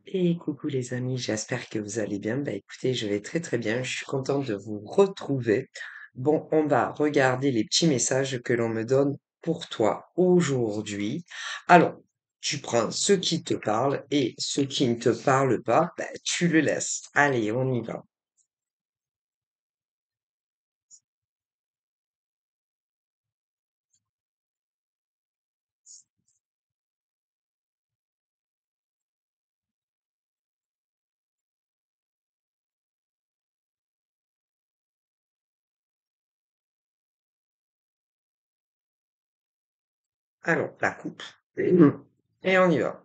Et coucou les amis, j'espère que vous allez bien. Bah écoutez, je vais très très bien, je suis contente de vous retrouver. Bon, on va regarder les petits messages que l'on me donne pour toi aujourd'hui. Alors, tu prends ce qui te parle et ce qui ne te parle pas, bah, tu le laisses. Allez, on y va. Alors, la coupe. Et on y va.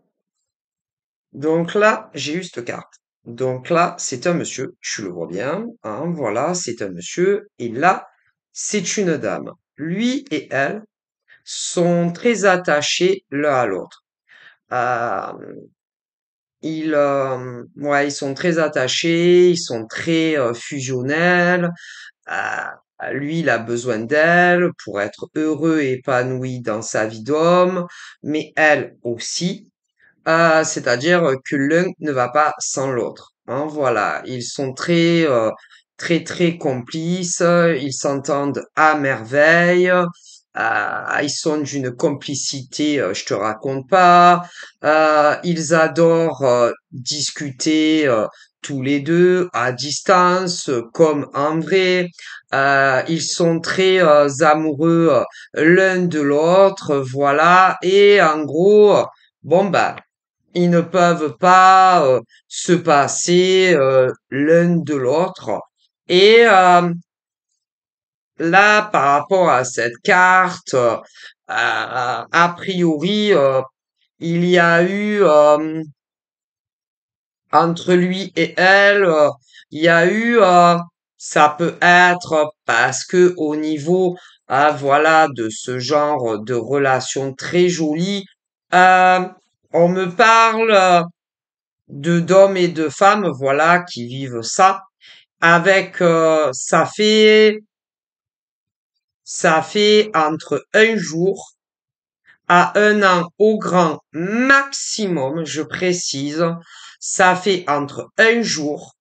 Donc là, j'ai eu cette carte. Donc là, c'est un monsieur, tu le vois bien, hein, voilà, c'est un monsieur, et là, c'est une dame. Lui et elle sont très attachés l'un à l'autre. Euh, ouais, ils sont très attachés, ils sont très fusionnels. Lui, il a besoin d'elle pour être heureux et épanoui dans sa vie d'homme, mais elle aussi. C'est-à-dire que l'un ne va pas sans l'autre. Hein, voilà, ils sont très très complices, ils s'entendent à merveille, ils sont d'une complicité, je te raconte pas. Ils adorent discuter tous les deux à distance, comme en vrai. Ils sont très amoureux l'un de l'autre, voilà. Et en gros, bon bah ils ne peuvent pas se passer l'un de l'autre. Et là, par rapport à cette carte, a priori, il y a eu entre lui et elle, il y a eu, ça peut être parce que au niveau, voilà, de ce genre de relation très jolie, euh, on me parle de d'hommes et de femmes, voilà, qui vivent ça. Avec, ça fait entre un jour à un an au grand maximum, je précise. Ça fait entre un jour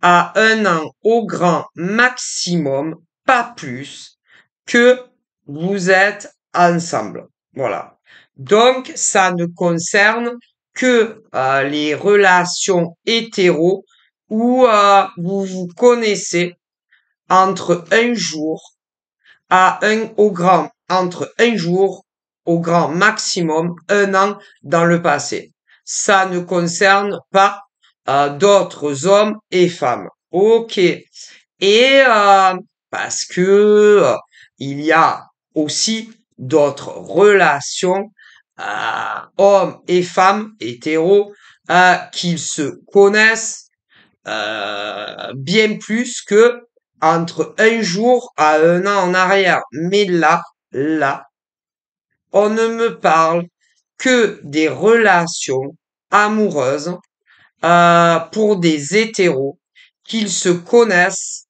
à un an au grand maximum, pas plus, que vous êtes ensemble. Voilà. Donc, ça ne concerne que les relations hétéros où vous vous connaissez entre un jour au grand, entre un jour au grand maximum, un an dans le passé. Ça ne concerne pas d'autres hommes et femmes. Ok. Et parce que il y a aussi d'autres relations, hommes et femmes hétéros, qu'ils se connaissent bien plus que entre un jour à un an en arrière. Mais là, on ne me parle que des relations amoureuses pour des hétéros qu'ils se connaissent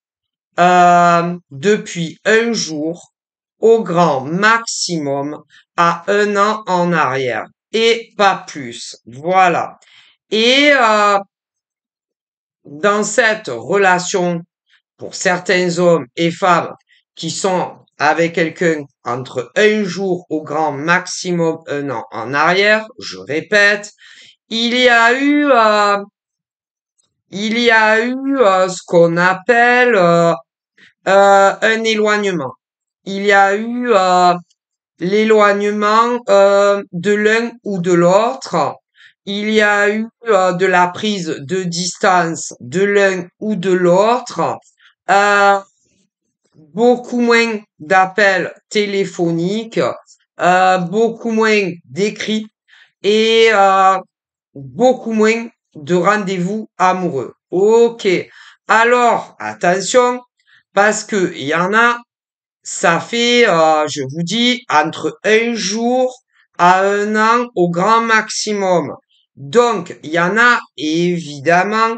depuis un jour au grand maximum à un an en arrière et pas plus. Voilà. Et dans cette relation, pour certains hommes et femmes qui sont avec quelqu'un entre un jour au grand maximum un an en arrière, je répète, il y a eu, euh, il y a eu ce qu'on appelle un éloignement. Il y a eu l'éloignement de l'un ou de l'autre. Il y a eu de la prise de distance de l'un ou de l'autre. Euh, Beaucoup moins d'appels téléphoniques, beaucoup moins d'écrits et beaucoup moins de rendez-vous amoureux. Ok. Alors, attention, parce que il y en a, ça fait, je vous dis, entre un jour à un an au grand maximum. Donc, il y en a évidemment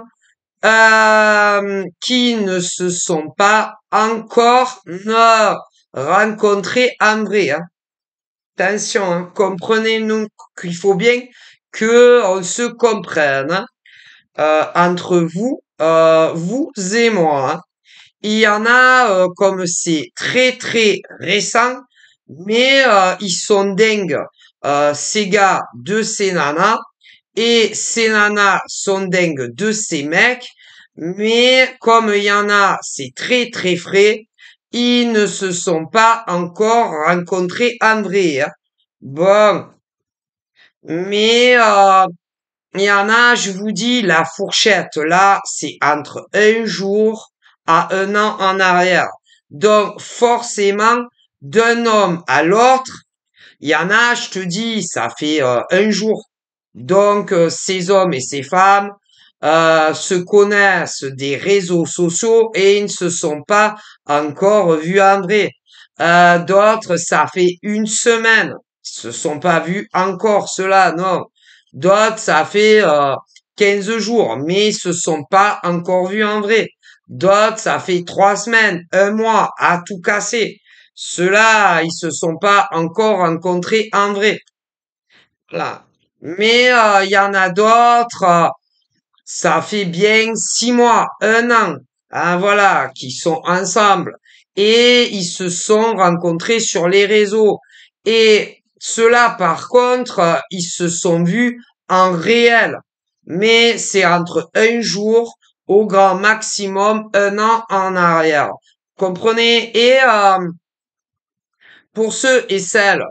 qui ne se sont pas encore rencontrés en vrai. Hein. Attention, hein, comprenez-nous qu'il faut bien que on se comprenne. Hein. entre vous, vous et moi, hein. Il y en a, comme c'est très très récent, mais ils sont dingues. Ces gars de ces nanas et ces nanas sont dingues de ces mecs, mais comme il y en a, c'est très très frais, ils ne se sont pas encore rencontrés en vrai, hein. Bon, mais il y en a, je vous dis, la fourchette, là, c'est entre un jour à un an en arrière. Donc, forcément, d'un homme à l'autre, il y en a, je te dis, ça fait un jour. Donc, ces hommes et ces femmes se connaissent des réseaux sociaux et ils ne se sont pas encore vus en vrai. D'autres, ça fait une semaine. Ils se sont pas vus encore, cela, non. D'autres, ça fait 15 jours, mais ils se sont pas encore vus en vrai. D'autres, ça fait 3 semaines, un mois, à tout casser. Ceux-là, ils se sont pas encore rencontrés en vrai. Là. Mais il y en a d'autres, ça fait bien 6 mois, un an, hein, voilà, qui sont ensemble. Et ils se sont rencontrés sur les réseaux. Et ceux-là, par contre, ils se sont vus en réel. Mais c'est entre un jour au grand maximum un an en arrière. Comprenez? Et pour ceux et celles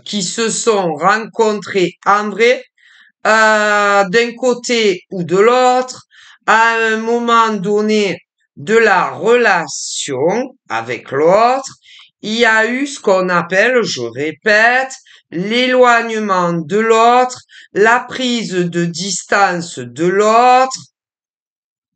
qui se sont rencontrés en vrai, d'un côté ou de l'autre, à un moment donné de la relation avec l'autre, il y a eu ce qu'on appelle, je répète, l'éloignement de l'autre, la prise de distance de l'autre,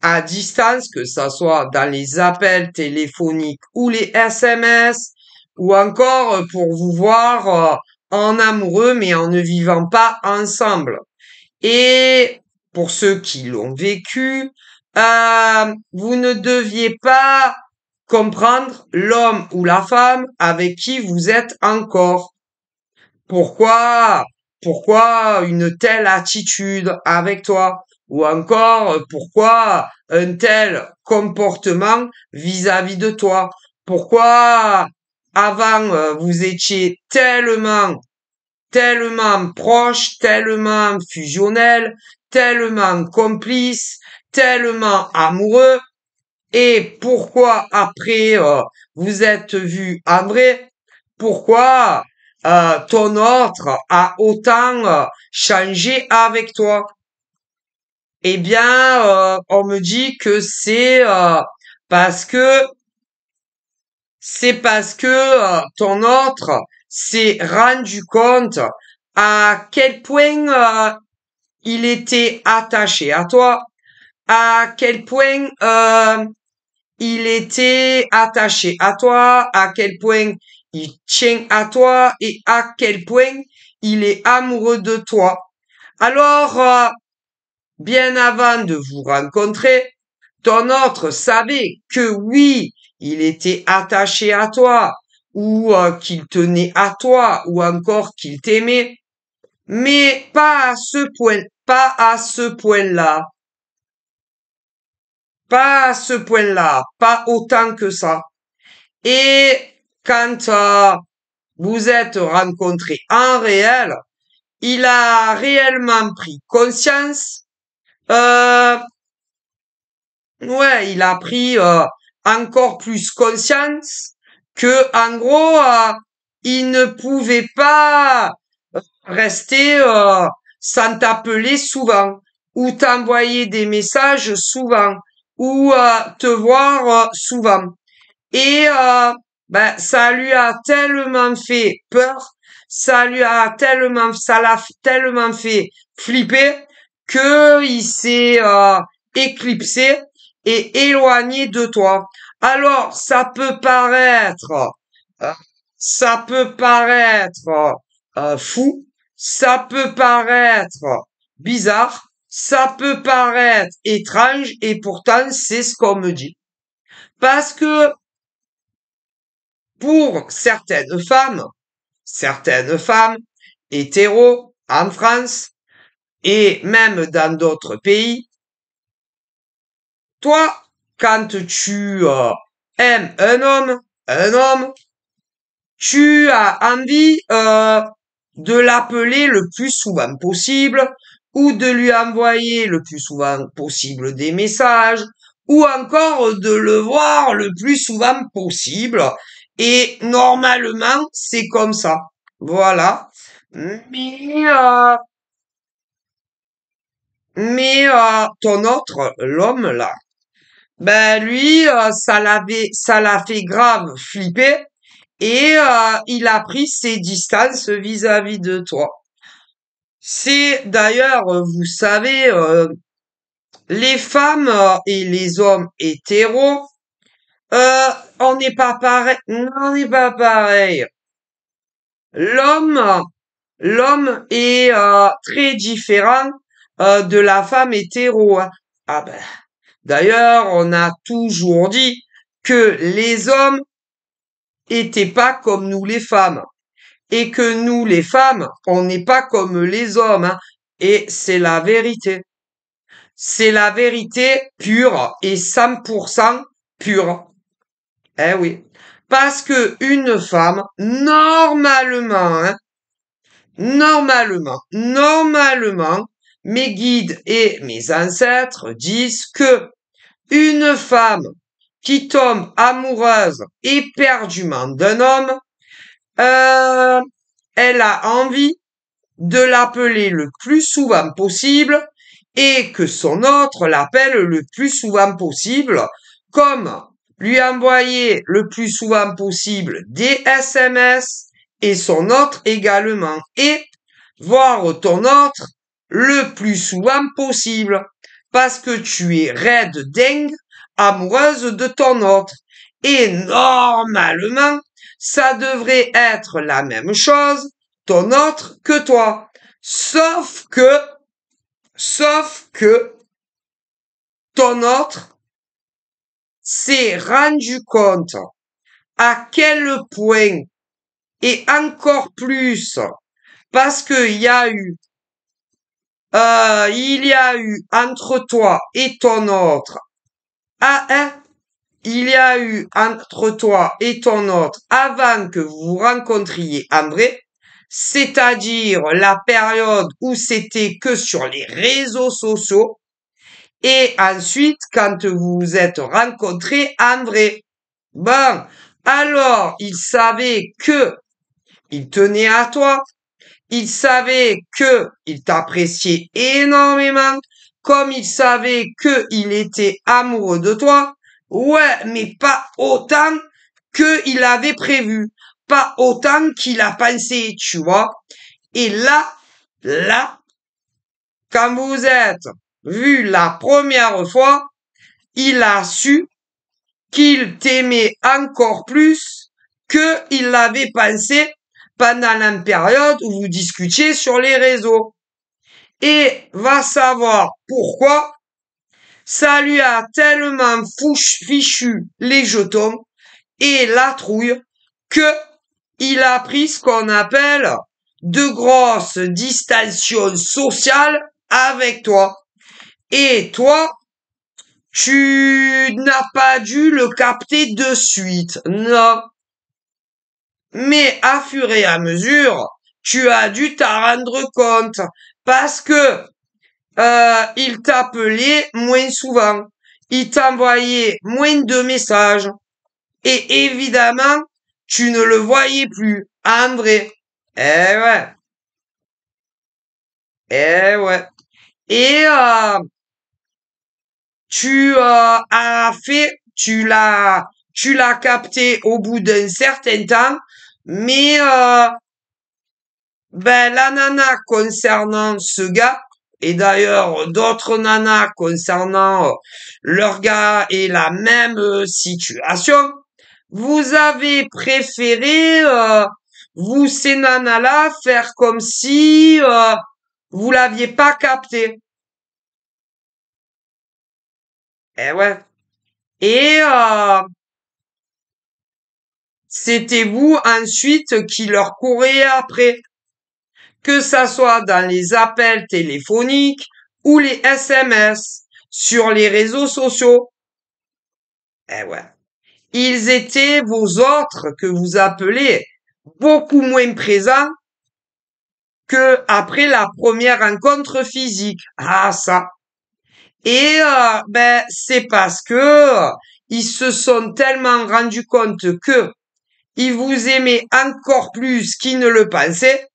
à distance, que ça soit dans les appels téléphoniques ou les SMS, ou encore pour vous voir en amoureux mais en ne vivant pas ensemble. Et pour ceux qui l'ont vécu, vous ne deviez pas comprendre l'homme ou la femme avec qui vous êtes encore. Pourquoi, pourquoi une telle attitude avec toi? Ou encore, pourquoi un tel comportement vis-à-vis de toi? Pourquoi avant vous étiez tellement proche, tellement fusionnel, tellement complice, tellement amoureux, et pourquoi après vous êtes vu en vrai? Pourquoi ton autre a autant changé avec toi? Eh bien, on me dit que parce que c'est parce que ton autre s'est rendu compte à quel point il était attaché à toi, à quel point il était attaché à toi, à quel point il tient à toi et à quel point il est amoureux de toi. Alors, bien avant de vous rencontrer, ton autre savait que oui, il était attaché à toi, ou qu'il tenait à toi, ou encore qu'il t'aimait, mais pas à ce point, pas à ce point-là, pas à ce point-là, pas autant que ça. Et quand vous êtes rencontrés en réel, il a réellement pris conscience. Euh, ouais, il a pris encore plus conscience que, en gros, il ne pouvait pas rester sans t'appeler souvent, ou t'envoyer des messages souvent, ou te voir souvent. Et ben, ça lui a tellement fait peur, ça l'a tellement fait flipper que il s'est éclipsé et éloigné de toi. Alors, euh, ça peut paraître fou, ça peut paraître bizarre, ça peut paraître étrange, et pourtant c'est ce qu'on me dit. Parce que pour certaines femmes hétéros en France, et même dans d'autres pays, toi, quand tu aimes un homme, tu as envie de l'appeler le plus souvent possible ou de lui envoyer le plus souvent possible des messages ou encore de le voir le plus souvent possible. Et normalement, c'est comme ça. Voilà. Mais, euh, mais ton autre, l'homme là, ben lui, ça l'a fait grave flipper et il a pris ses distances vis-à-vis de toi. C'est d'ailleurs, vous savez, les femmes et les hommes hétéros, euh, on n'est pas pareil. Non, on n'est pas pareil. L'homme, l'homme est très différent de la femme hétéro, hein. Ah ben, d'ailleurs, on a toujours dit que les hommes étaient pas comme nous les femmes et que nous les femmes, on n'est pas comme les hommes, hein. Et c'est la vérité. C'est la vérité pure et 100% pure. Eh oui. Parce que une femme, normalement, hein, normalement, mes guides et mes ancêtres disent que une femme qui tombe amoureuse éperdument d'un homme, euh, elle a envie de l'appeler le plus souvent possible et que son autre l'appelle le plus souvent possible, comme lui envoyer le plus souvent possible des SMS et son autre également, et voir ton autre le plus souvent possible, parce que tu es raide dingue amoureuse de ton autre. Et normalement, ça devrait être la même chose, ton autre, que toi. Sauf que, sauf que, ton autre s'est rendu compte à quel point, et encore plus, parce qu'il y a eu, il y a eu entre toi et ton autre, il y a eu entre toi et ton autre avant que vous vous rencontriez en vrai, c'est-à-dire la période où c'était que sur les réseaux sociaux, et ensuite quand vous vous êtes rencontrés en vrai. Bon, alors il savait que il tenait à toi, il savait que il t'appréciait énormément, comme il savait que il était amoureux de toi. Ouais, mais pas autant que il avait prévu, pas autant qu'il a pensé, tu vois. Et là, quand vous êtes vu la première fois, il a su qu'il t'aimait encore plus que il l'avait pensé pendant la période où vous discutiez sur les réseaux. Et va savoir pourquoi ça lui a tellement fichu les jetons et la trouille que il a pris ce qu'on appelle de grosses distinctions sociales avec toi. Et toi, tu n'as pas dû le capter de suite, non. Mais à fur et à mesure, tu as dû t'en rendre compte parce que il t'appelait moins souvent, il t'envoyait moins de messages et évidemment, tu ne le voyais plus en vrai. Eh ouais, eh ouais. Et tu l'as capté au bout d'un certain temps, mais ben la nana concernant ce gars, et d'ailleurs d'autres nanas concernant leur gars et la même situation, vous avez préféré, vous ces nanas-là, faire comme si vous l'aviez pas capté. Eh ouais. Et c'était vous ensuite qui leur courez après. que ça soit dans les appels téléphoniques ou les SMS sur les réseaux sociaux. Eh ouais. Ils étaient vos autres que vous appelez beaucoup moins présents que après la première rencontre physique. Ah, ça. Et ben c'est parce que ils se sont tellement rendus compte que ils vous aimaient encore plus qu'ils ne le pensaient.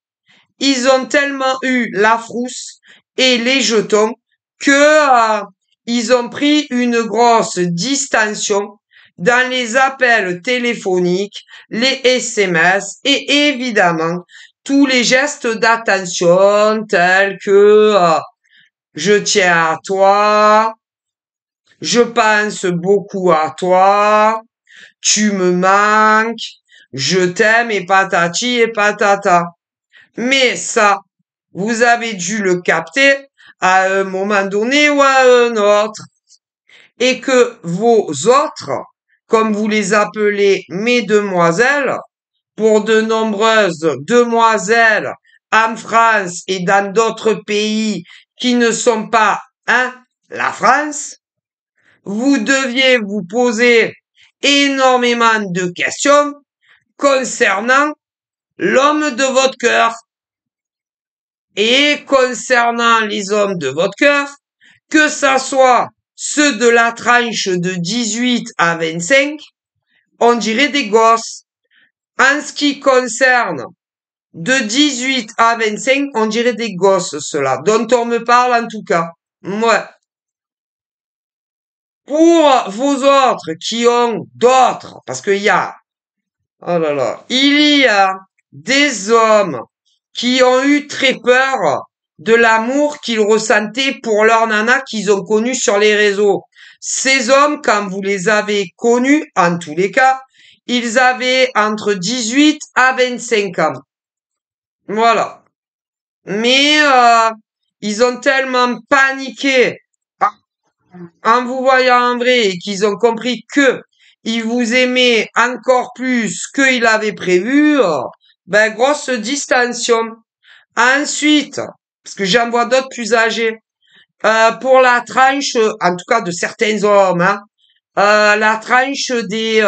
Ils ont tellement eu la frousse et les jetons que ils ont pris une grosse distension dans les appels téléphoniques, les SMS et évidemment tous les gestes d'attention tels que je tiens à toi, je pense beaucoup à toi, tu me manques, je t'aime et patati et patata. Mais ça, vous avez dû le capter à un moment donné ou à un autre. Et que vos autres, comme vous les appelez mesdemoiselles, pour de nombreuses demoiselles en France et dans d'autres pays qui ne sont pas, la France, vous deviez vous poser énormément de questions concernant l'homme de votre cœur. Et concernant les hommes de votre cœur, que ça soit ceux de la tranche de 18 à 25, on dirait des gosses. En ce qui concerne de 18 à 25, on dirait des gosses, ceux-là, dont on me parle en tout cas. Ouais. Pour vos autres qui ont d'autres, parce qu'il y a, oh là là, il y a des hommes qui ont eu très peur de l'amour qu'ils ressentaient pour leur nana qu'ils ont connu sur les réseaux. Ces hommes, quand vous les avez connus, en tous les cas, ils avaient entre 18 à 25 ans. Voilà. Mais ils ont tellement paniqué en vous voyant en vrai et qu'ils ont compris que ils vous aimaient encore plus qu'ils avaient prévu, ben grosse distension. Ensuite, parce que j'en vois d'autres plus âgés, pour la tranche, en tout cas de certains hommes, la tranche des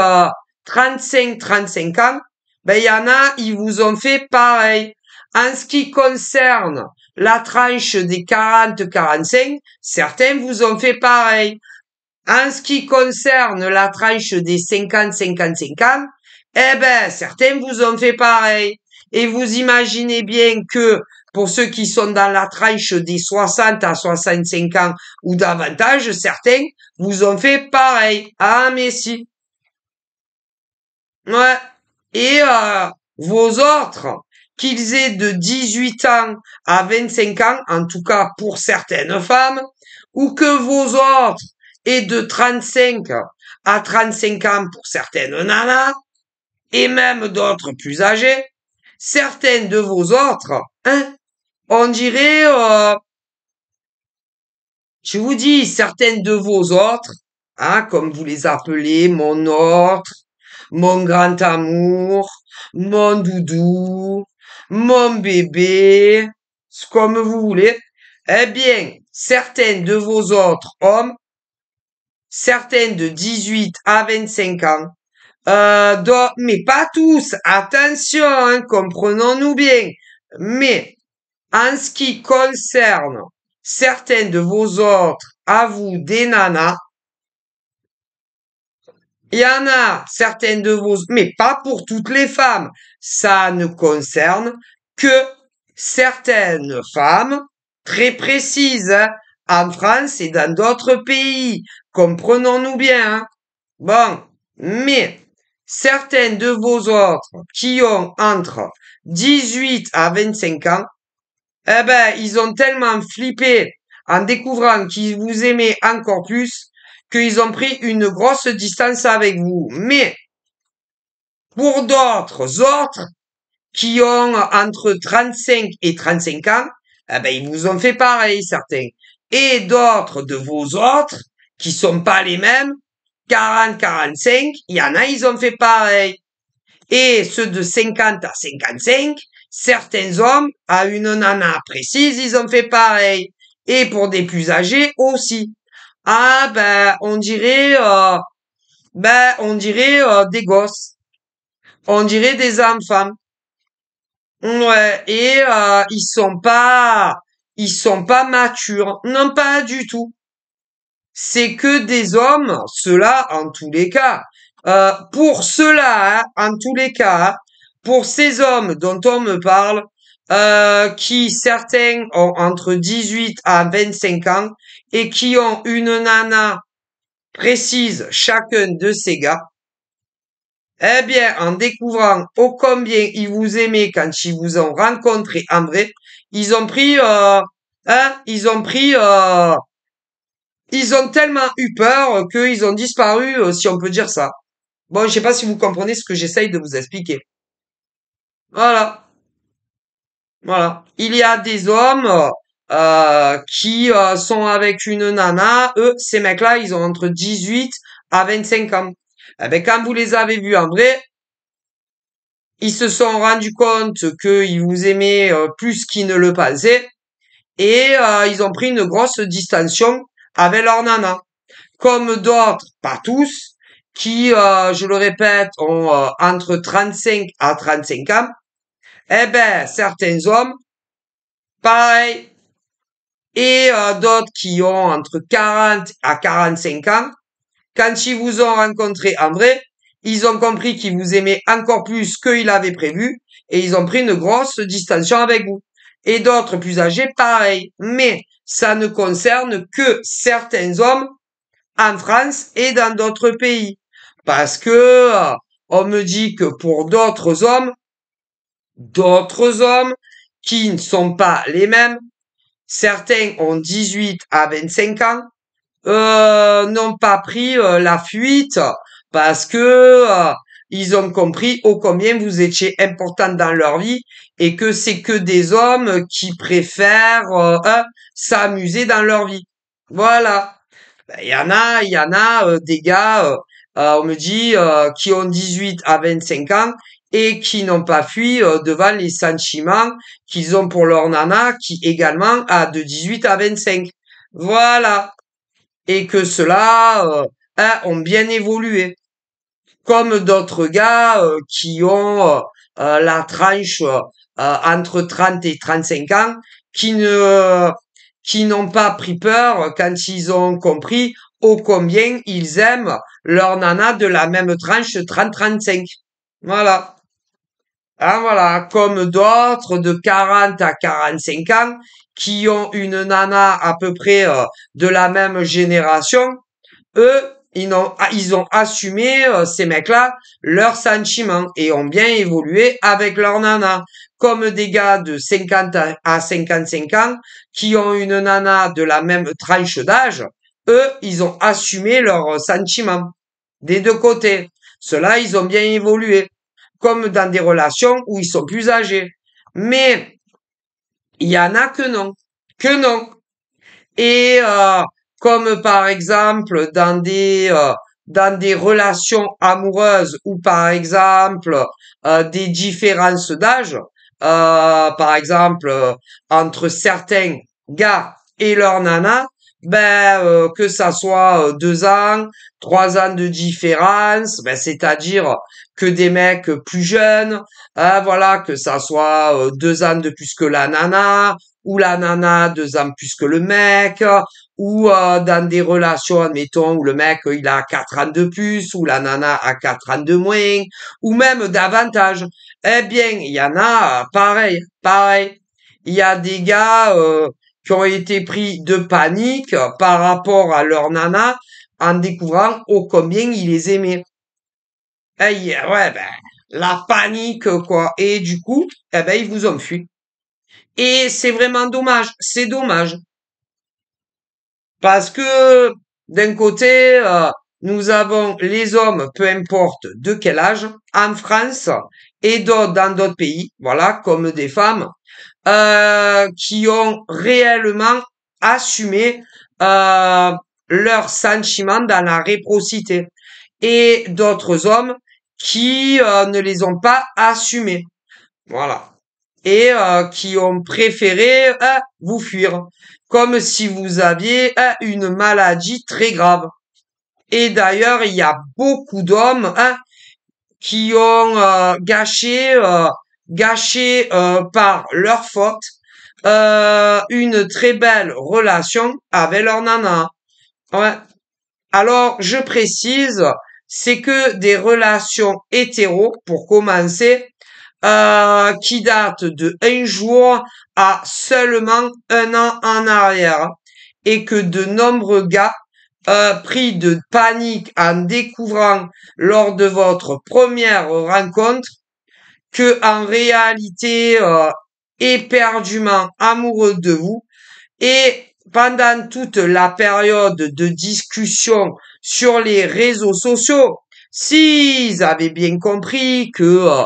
35-35 ans, ben il y en a, ils vous ont fait pareil. En ce qui concerne la tranche des 40-45, certains vous ont fait pareil. En ce qui concerne la tranche des 50-55 ans, eh ben, certains vous ont fait pareil. Et vous imaginez bien que pour ceux qui sont dans la tranche des 60 à 65 ans ou davantage, certains vous ont fait pareil. Ah, mais si. Ouais. Et vos autres, qu'ils aient de 18 ans à 25 ans, en tout cas pour certaines femmes, ou que vos autres aient de 35 à 35 ans pour certaines nanas, et même d'autres plus âgés, certaines de vos autres, on dirait, je vous dis, certaines de vos autres, comme vous les appelez, mon autre, mon grand amour, mon doudou, mon bébé, comme vous voulez, eh bien, certaines de vos autres hommes, certaines de 18 à 25 ans, mais pas tous, attention, comprenons-nous bien, mais en ce qui concerne certaines de vos autres, à vous, des nanas, il y en a certaines de vos, mais pas pour toutes les femmes. Ça ne concerne que certaines femmes très précises, en France et dans d'autres pays. Comprenons-nous bien, Bon, mais certaines de vos autres qui ont entre 18 à 25 ans, eh ben, ils ont tellement flippé en découvrant qu'ils vous aimaient encore plus qu'ils ont pris une grosse distance avec vous. Mais pour d'autres autres qui ont entre 35 et 35 ans, eh ben, ils vous ont fait pareil, certains. Et d'autres de vos autres, qui sont pas les mêmes, 40, 45, il y en a, ils ont fait pareil. Et ceux de 50 à 55, Certains hommes, à une nana précise, ils ont fait pareil. Et pour des plus âgés aussi. Ah ben, on dirait des gosses. On dirait des enfants. Ouais, et ils sont pas matures. Non, pas du tout. C'est que des hommes, ceux-là en tous les cas. Pour ceux-là, hein, en tous les cas, hein, pour ces hommes dont on me parle, qui certains ont entre 18 à 25 ans et qui ont une nana précise chacun de ces gars, eh bien, en découvrant ô combien ils vous aimaient quand ils vous ont rencontré en vrai, ils ont pris, hein, ils ont tellement eu peur qu'ils ont disparu, si on peut dire ça. Bon, je sais pas si vous comprenez ce que j'essaye de vous expliquer. Voilà, voilà. Il y a des hommes qui sont avec une nana. Eux, ces mecs-là, ils ont entre 18 à 25 ans. Eh ben, quand vous les avez vus en vrai, ils se sont rendus compte qu'ils vous aimaient plus qu'ils ne le pensaient et ils ont pris une grosse distinction avec leur nana. Comme d'autres, pas tous, qui, je le répète, ont entre 35 à 35 ans, eh ben, certains hommes, pareil, et d'autres qui ont entre 40 à 45 ans, quand ils vous ont rencontré en vrai, ils ont compris qu'ils vous aimaient encore plus qu'ils avaient prévu, et ils ont pris une grosse distinction avec vous. Et d'autres plus âgés, pareil. Mais ça ne concerne que certains hommes en France et dans d'autres pays. Parce que on me dit que pour d'autres hommes qui ne sont pas les mêmes, certains ont 18 à 25 ans, n'ont pas pris la fuite parce que ils ont compris ô combien vous étiez important dans leur vie et que c'est que des hommes qui préfèrent s'amuser dans leur vie. Voilà. Ben, il y en a des gars, on me dit, qui ont 18 à 25 ans et qui n'ont pas fui devant les sentiments qu'ils ont pour leur nana, qui également a de 18 à 25. Voilà. Et que ceux-là ont bien évolué. Comme d'autres gars qui ont la tranche entre 30 et 35 ans, qui n'ont pas pris peur quand ils ont compris ô combien ils aiment leur nana de la même tranche 30-35. Voilà. Hein, voilà. Comme d'autres de 40 à 45 ans qui ont une nana à peu près de la même génération, eux, ils ont assumé, ces mecs-là, leurs sentiments et ont bien évolué avec leur nana. Comme des gars de 50 à 55 ans qui ont une nana de la même tranche d'âge, eux, ils ont assumé leurs sentiments des deux côtés. Ceux-là, ils ont bien évolué. Comme dans des relations où ils sont plus âgés. Mais il y en a que non. Que non. Et comme par exemple dans des relations amoureuses ou par exemple des différences d'âge, par exemple entre certains gars et leur nana, ben que ça soit 2 ans, 3 ans de différence, ben c'est-à-dire que des mecs plus jeunes, hein, voilà, que ça soit 2 ans de plus que la nana, ou la nana 2 ans plus que le mec, ou dans des relations, admettons, où le mec il a 4 ans de plus, ou la nana a 4 ans de moins, ou même davantage. Eh bien, il y en a pareil, pareil. Il y a des gars qui ont été pris de panique par rapport à leur nana en découvrant ô combien ils les aimaient. Ouais, ben, la panique, quoi. Et du coup, eh ben, ils vous ont fui. Et c'est vraiment dommage. C'est dommage. Parce que d'un côté, nous avons les hommes, peu importe de quel âge, en France et dans d'autres pays, voilà, comme des femmes, qui ont réellement assumé euh, leurs sentiments dans la réciprocité. Et d'autres hommes qui ne les ont pas assumés. Voilà. et qui ont préféré vous fuir, comme si vous aviez une maladie très grave. Et d'ailleurs, il y a beaucoup d'hommes qui ont gâché par leur faute une très belle relation avec leur nana. Ouais. Alors, je précise, c'est que des relations hétéros, pour commencer, qui datent de un jour à seulement un an en arrière, et que de nombreux gars, pris de panique en découvrant lors de votre première rencontre que en réalité éperdument amoureux de vous et pendant toute la période de discussion sur les réseaux sociaux, s'ils avaient bien compris que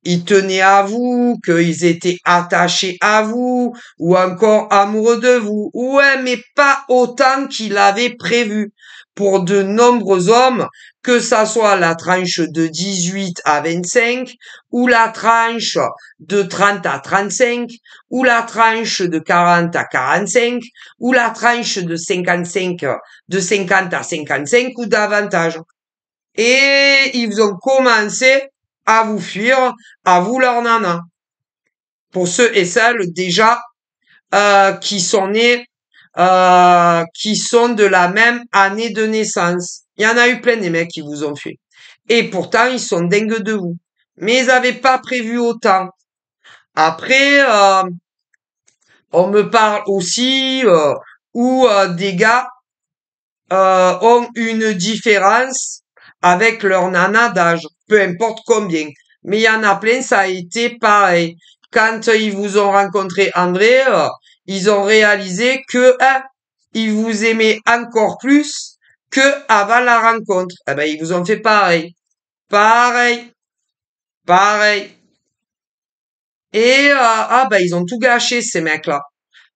ils tenaient à vous, qu'ils étaient attachés à vous, ou encore amoureux de vous. Ouais, mais pas autant qu'il avait prévu. Pour de nombreux hommes, que ça soit la tranche de 18 à 25, ou la tranche de 30 à 35, ou la tranche de 40 à 45, ou la tranche de 55, de 50 à 55 ou davantage. Et ils ont commencé à vous fuir, à vous leur nana. Pour ceux et celles déjà qui sont nés, qui sont de la même année de naissance. Il y en a eu plein des mecs qui vous ont fui. Et pourtant, ils sont dingues de vous. Mais ils n'avaient pas prévu autant. Après, on me parle aussi où des gars ont une différence avec leur nana d'âge, peu importe combien. Mais il y en a plein, ça a été pareil. Quand ils vous ont rencontré André, ils ont réalisé que ils vous aimaient encore plus que avant la rencontre. Eh ben, ils vous ont fait pareil. Pareil. Pareil. Et ben ils ont tout gâché, ces mecs-là.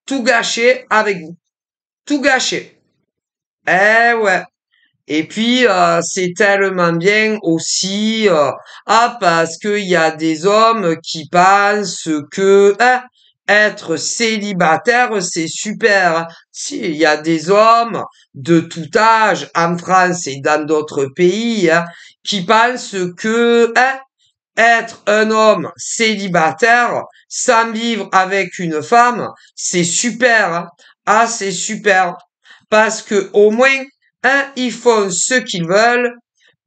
Tout gâché avec vous. Tout gâché. Eh ouais. Et puis c'est tellement bien aussi parce qu'il y a des hommes qui pensent que être célibataire c'est super. Si il y a des hommes de tout âge en France et dans d'autres pays qui pensent que être un homme célibataire sans vivre avec une femme c'est super. Ah c'est super parce que au moins ils font ce qu'ils veulent,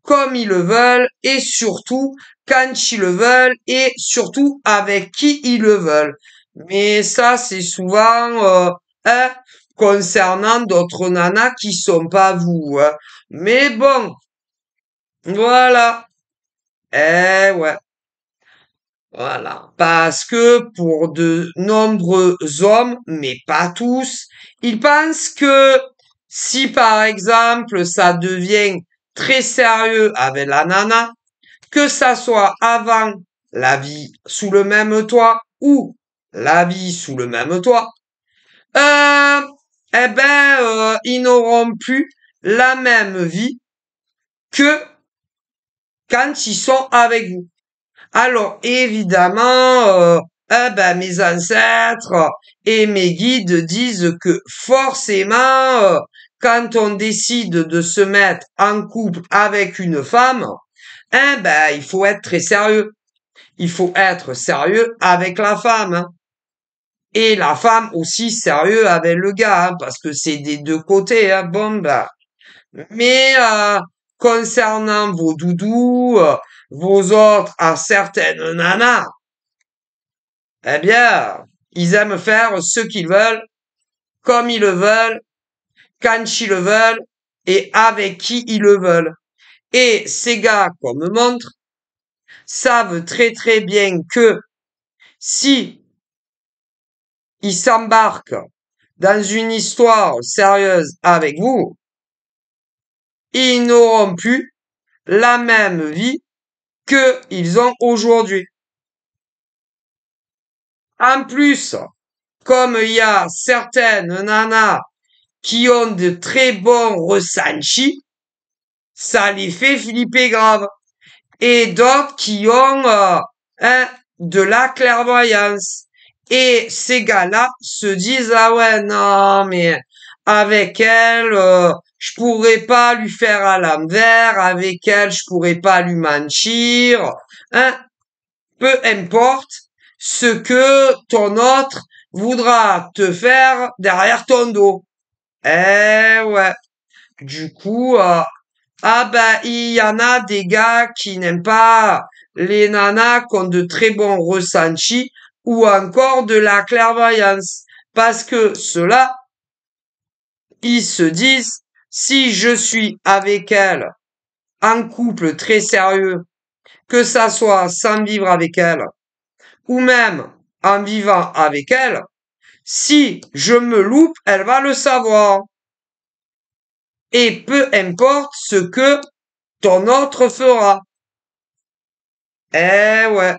comme ils le veulent, et surtout quand ils le veulent, et surtout avec qui ils le veulent. Mais ça, c'est souvent hein, concernant d'autres nanas qui sont pas vous. Hein. Mais bon, voilà. Eh ouais, voilà. Parce que pour de nombreux hommes, mais pas tous, ils pensent que si par exemple ça devient très sérieux avec la nana, que ça soit avant la vie sous le même toit ou la vie sous le même toit, euh, ils n'auront plus la même vie que quand ils sont avec vous. Alors évidemment, mes ancêtres et mes guides disent que forcément, quand on décide de se mettre en couple avec une femme, il faut être très sérieux. Il faut être sérieux avec la femme. Hein. Et la femme aussi sérieux avec le gars, hein, parce que c'est des deux côtés. Hein. Bon, mais concernant vos doudous, vos autres à certaines nanas, eh bien, ils aiment faire ce qu'ils veulent, comme ils le veulent, quand ils le veulent et avec qui ils le veulent. Et ces gars, comme me montre, savent très très bien que si ils s'embarquent dans une histoire sérieuse avec vous, ils n'auront plus la même vie qu'ils ont aujourd'hui. En plus, comme il y a certaines nanas qui ont de très bons ressentis, ça les fait flipper grave. Et d'autres qui ont de la clairvoyance. Et ces gars-là se disent, ah ouais, non, mais avec elle, je pourrais pas lui faire à l'envers, avec elle, je pourrais pas lui mentir, hein. Peu importe ce que ton autre voudra te faire derrière ton dos. Eh ouais. Du coup, ah ben, il y en a des gars qui n'aiment pas les nanas qui ont de très bons ressentis ou encore de la clairvoyance. Parce que ceux-là, ils se disent, si je suis avec elle, en couple très sérieux, que ça soit sans vivre avec elle, ou même en vivant avec elle, si je me loupe, elle va le savoir. Et peu importe ce que ton autre fera. Eh ouais,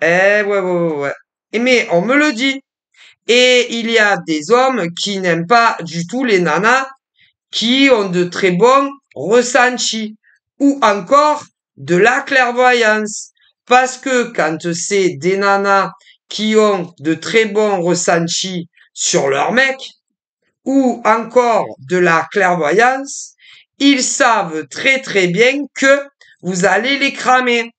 ouais. Mais on me le dit. Et il y a des hommes qui n'aiment pas du tout les nanas qui ont de très bons ressentis ou encore de la clairvoyance. Parce que quand c'est des nanas qui ont de très bons ressentis sur leur mec ou encore de la clairvoyance, ils savent très très bien que vous allez les cramer.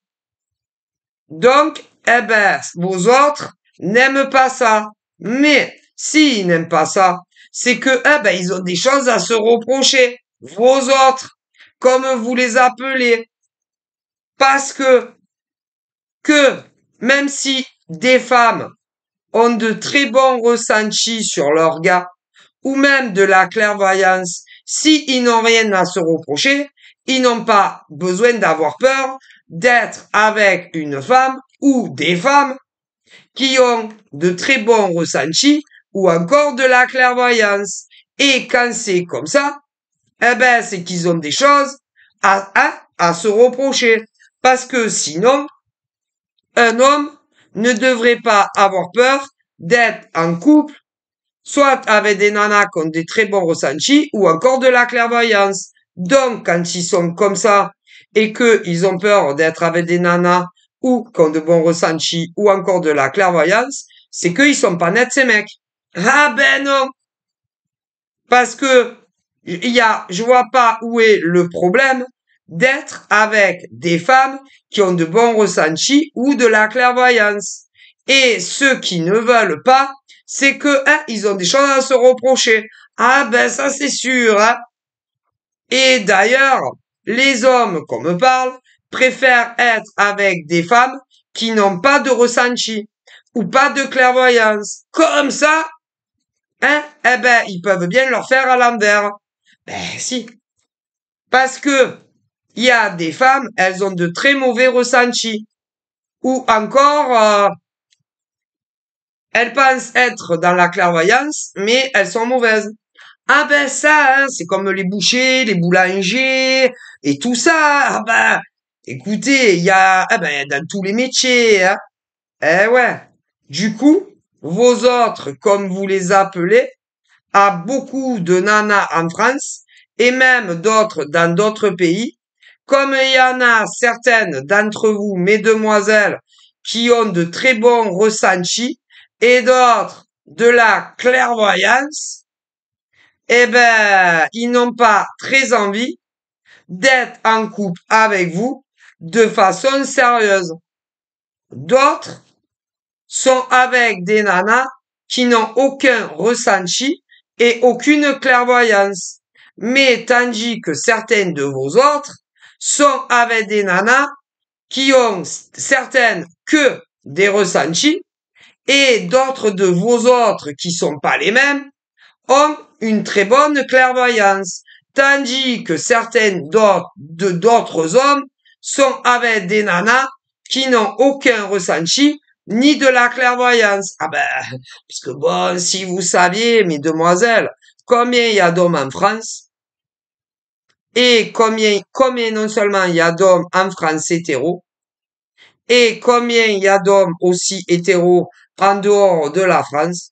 Donc, eh ben, vos autres n'aiment pas ça. Mais s'ils n'aiment pas ça, c'est que, eh ben, ils ont des choses à se reprocher. Vos autres, comme vous les appelez. Parce que, même si des femmes ont de très bons ressentis sur leur gars, ou même de la clairvoyance, s'ils n'ont rien à se reprocher, ils n'ont pas besoin d'avoir peur d'être avec une femme ou des femmes qui ont de très bons ressentis ou encore de la clairvoyance. Et quand c'est comme ça, eh ben, c'est qu'ils ont des choses à se reprocher. Parce que sinon, un homme ne devrait pas avoir peur d'être en couple, soit avec des nanas qui ont des très bons ressentis ou encore de la clairvoyance. Donc, quand ils sont comme ça et qu'ils ont peur d'être avec des nanas ou qui ont de bons ressentis ou encore de la clairvoyance, c'est qu'ils sont pas nets ces mecs. Ah ben non, parce que je vois pas où est le problème d'être avec des femmes qui ont de bons ressentis ou de la clairvoyance. Et ceux qui ne veulent pas, c'est que, hein, ils ont des choses à se reprocher. Ah ben ça c'est sûr, hein. Et d'ailleurs, les hommes qu'on me parle préfèrent être avec des femmes qui n'ont pas de ressenti ou pas de clairvoyance. Comme ça, hein, eh ben, ils peuvent bien leur faire à l'envers. Ben si. Parce que il y a des femmes, elles ont de très mauvais ressentis. Ou encore, elles pensent être dans la clairvoyance, mais elles sont mauvaises. Ah ben ça, hein, c'est comme les bouchers, les boulangers et tout ça. Ah ben, écoutez, il y a, ah ben, dans tous les métiers, hein. Eh ouais. Du coup, vos autres, comme vous les appelez, a beaucoup de nanas en France et même d'autres dans d'autres pays. Comme il y en a certaines d'entre vous, mesdemoiselles, qui ont de très bons ressentis et d'autres de la clairvoyance, eh ben, ils n'ont pas très envie d'être en couple avec vous de façon sérieuse. D'autres sont avec des nanas qui n'ont aucun ressenti et aucune clairvoyance. Mais tandis que certaines de vos autres sont avec des nanas qui ont certaines que des ressentis et d'autres de vos autres qui sont pas les mêmes ont une très bonne clairvoyance. Tandis que certaines d'autres hommes sont avec des nanas qui n'ont aucun ressenti ni de la clairvoyance. Ah ben, parce que bon, si vous saviez, mesdemoiselles, combien il y a d'hommes en France, et combien non seulement il y a d'hommes en France hétéros, et combien il y a d'hommes aussi hétéros en dehors de la France,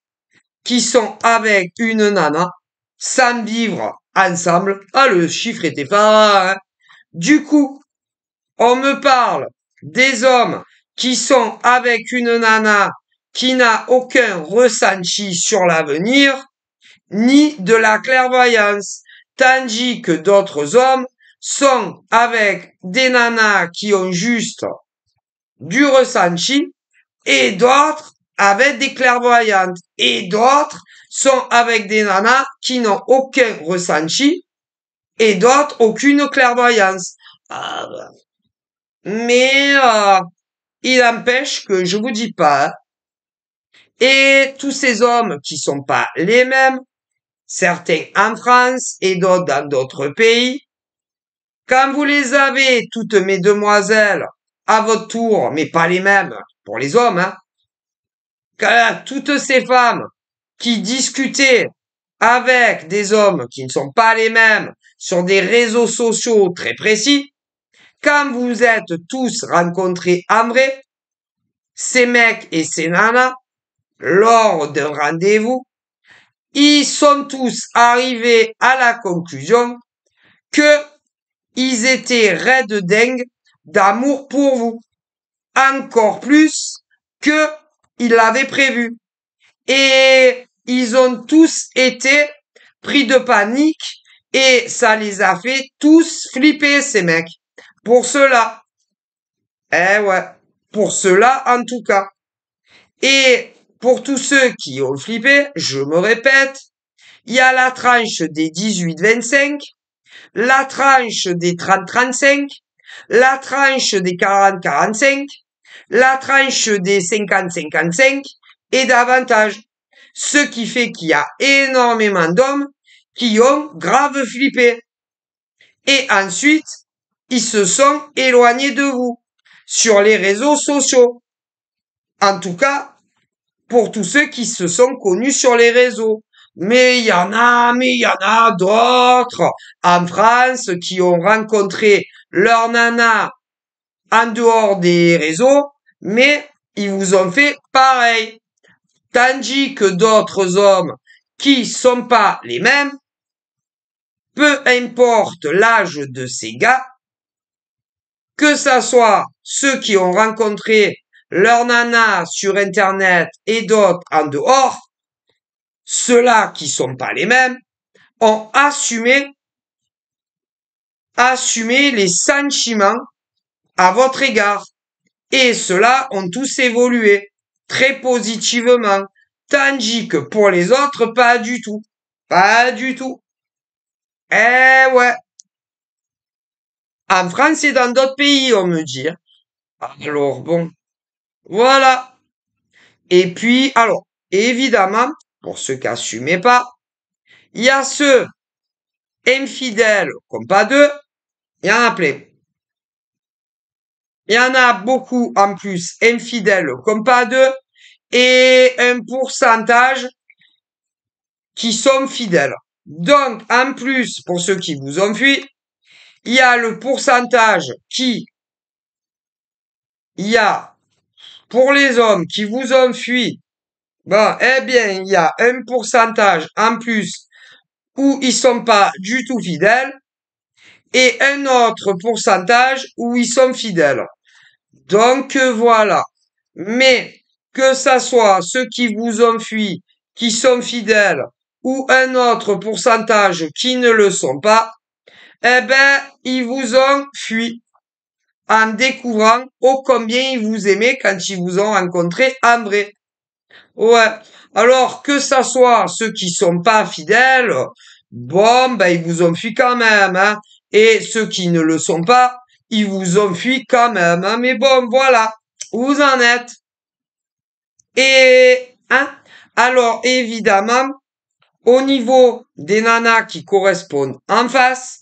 qui sont avec une nana, sans vivre ensemble. Ah, le chiffre était pas, hein. Du coup, on me parle des hommes qui sont avec une nana qui n'a aucun ressenti sur l'avenir, ni de la clairvoyance, tandis que d'autres hommes sont avec des nanas qui ont juste du ressenti et d'autres avec des clairvoyantes et d'autres sont avec des nanas qui n'ont aucun ressenti et d'autres aucune clairvoyance. Ah, mais il empêche que je vous dis pas. Hein. Et tous ces hommes qui sont pas les mêmes, certains en France et d'autres dans d'autres pays, quand vous les avez, toutes mes demoiselles, à votre tour, mais pas les mêmes pour les hommes, hein, quand toutes ces femmes qui discutaient avec des hommes qui ne sont pas les mêmes sur des réseaux sociaux très précis, quand vous êtes tous rencontrés en vrai, ces mecs et ces nanas, lors d'un rendez-vous, ils sont tous arrivés à la conclusion que ils étaient raides dingues d'amour pour vous. Encore plus que ils l'avaient prévu. Et ils ont tous été pris de panique et ça les a fait tous flipper, ces mecs. Pour cela. Eh ouais. Pour cela, en tout cas. Et pour tous ceux qui ont flippé, je me répète, il y a la tranche des 18-25, la tranche des 30-35, la tranche des 40-45, la tranche des 50-55 et davantage. Ce qui fait qu'il y a énormément d'hommes qui ont grave flippé. Et ensuite, ils se sont éloignés de vous sur les réseaux sociaux. En tout cas, pour tous ceux qui se sont connus sur les réseaux. Mais il y en a d'autres en France qui ont rencontré leur nana en dehors des réseaux, mais ils vous ont fait pareil. Tandis que d'autres hommes qui sont pas les mêmes, peu importe l'âge de ces gars, que ça soit ceux qui ont rencontré leur nana sur Internet et d'autres en dehors, ceux-là qui sont pas les mêmes, ont assumé les sentiments à votre égard. Et ceux-là ont tous évolué très positivement. Tandis que pour les autres, pas du tout. Pas du tout. Eh ouais. En France et dans d'autres pays, on me dit. Alors bon, voilà. Et puis, alors, évidemment, pour ceux qui n'assumaient pas, il y a ceux infidèles comme pas deux, il y en a plein. Il y en a beaucoup en plus infidèles comme pas deux et un pourcentage qui sont fidèles. Donc, en plus, pour ceux qui vous ont fui, il y a le pourcentage il y a pour les hommes qui vous ont fui, bon, eh bien, il y a un pourcentage en plus où ils sont pas du tout fidèles et un autre pourcentage où ils sont fidèles. Donc voilà. Mais que ça soit ceux qui vous ont fui, qui sont fidèles, ou un autre pourcentage qui ne le sont pas, eh ben, ils vous ont fui en découvrant ô combien ils vous aimaient quand ils vous ont rencontré en vrai. Ouais. Alors que ça soit ceux qui sont pas fidèles, bon, ben, ils vous ont fui quand même, hein. Et ceux qui ne le sont pas, ils vous ont fui quand même, hein. Mais bon, voilà. Où vous en êtes. Et, hein. Alors, évidemment, au niveau des nanas qui correspondent en face,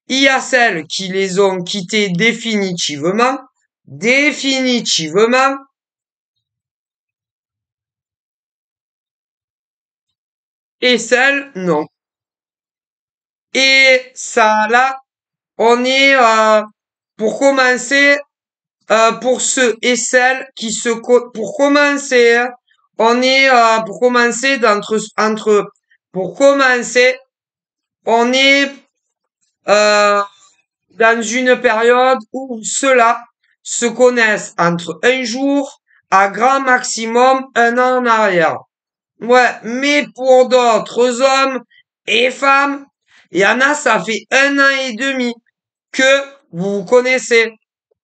il y a celles qui les ont quittés définitivement, et celles non. Et ça, là, on est, pour commencer, pour ceux et celles qui pour commencer, hein, on est, pour commencer pour commencer, on est, dans une période où ceux-là se connaissent entre un jour à grand maximum un an en arrière. Ouais, mais pour d'autres hommes et femmes, il y en a, ça fait un an et demi que vous vous connaissez.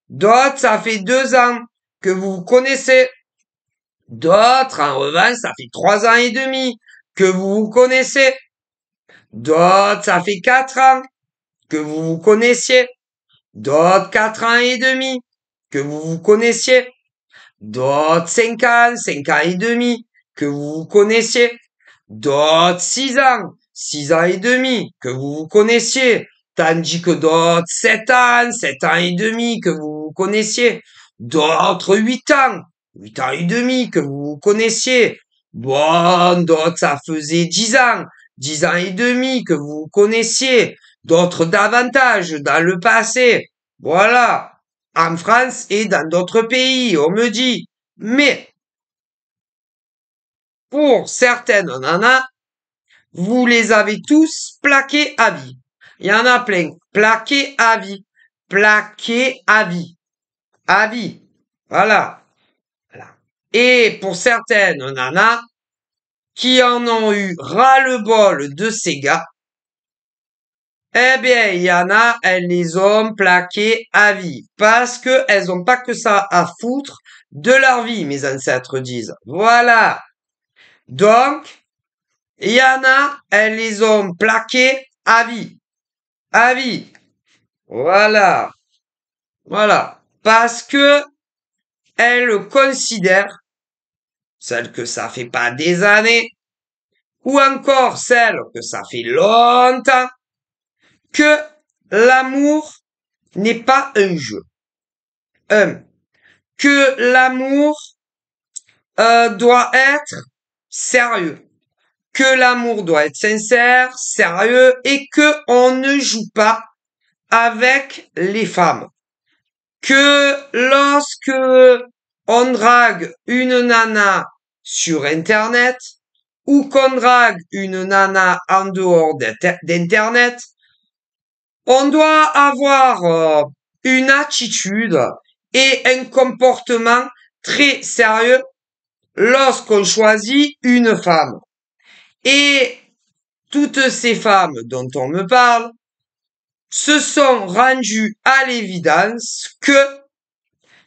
D'autres, ça fait 2 ans que vous vous connaissez. D'autres, en revanche, ça fait 3 ans et demi que vous vous connaissez. D'autres, ça fait 4 ans que vous vous connaissiez. D'autres, 4 ans et demi que vous vous connaissiez. D'autres, 5 ans et demi que vous vous connaissiez. D'autres, 6 ans et demi que vous vous connaissiez. Tandis que d'autres, 7 ans et demi que vous vous connaissiez. D'autres, 8 ans et demi que vous vous connaissiez. Bon, d'autres, ça faisait 10 ans et demi que vous vous connaissiez. D'autres davantage dans le passé. Voilà. En France et dans d'autres pays, on me dit. Mais, pour certaines nanas, vous les avez tous plaqués à vie. Il y en a plein. Plaqués à vie. Plaqués à vie. À vie. Voilà. Voilà. Et pour certaines nanas qui en ont eu ras-le-bol de ces gars, eh bien, il y en a, elles les ont plaquées à vie. Parce que elles ont pas que ça à foutre de leur vie, mes ancêtres disent. Voilà. Donc, il y en a, elles les ont plaquées à vie. À vie. Voilà. Voilà. Parce que elles considèrent, celles que ça fait pas des années, ou encore celles que ça fait longtemps, que l'amour n'est pas un jeu. Que l'amour doit être sérieux. Que l'amour doit être sincère, sérieux, et que on ne joue pas avec les femmes. Que lorsque on drague une nana sur Internet ou qu'on drague une nana en dehors d'Internet, on doit avoir une attitude et un comportement très sérieux lorsqu'on choisit une femme. Et toutes ces femmes dont on me parle se sont rendues à l'évidence que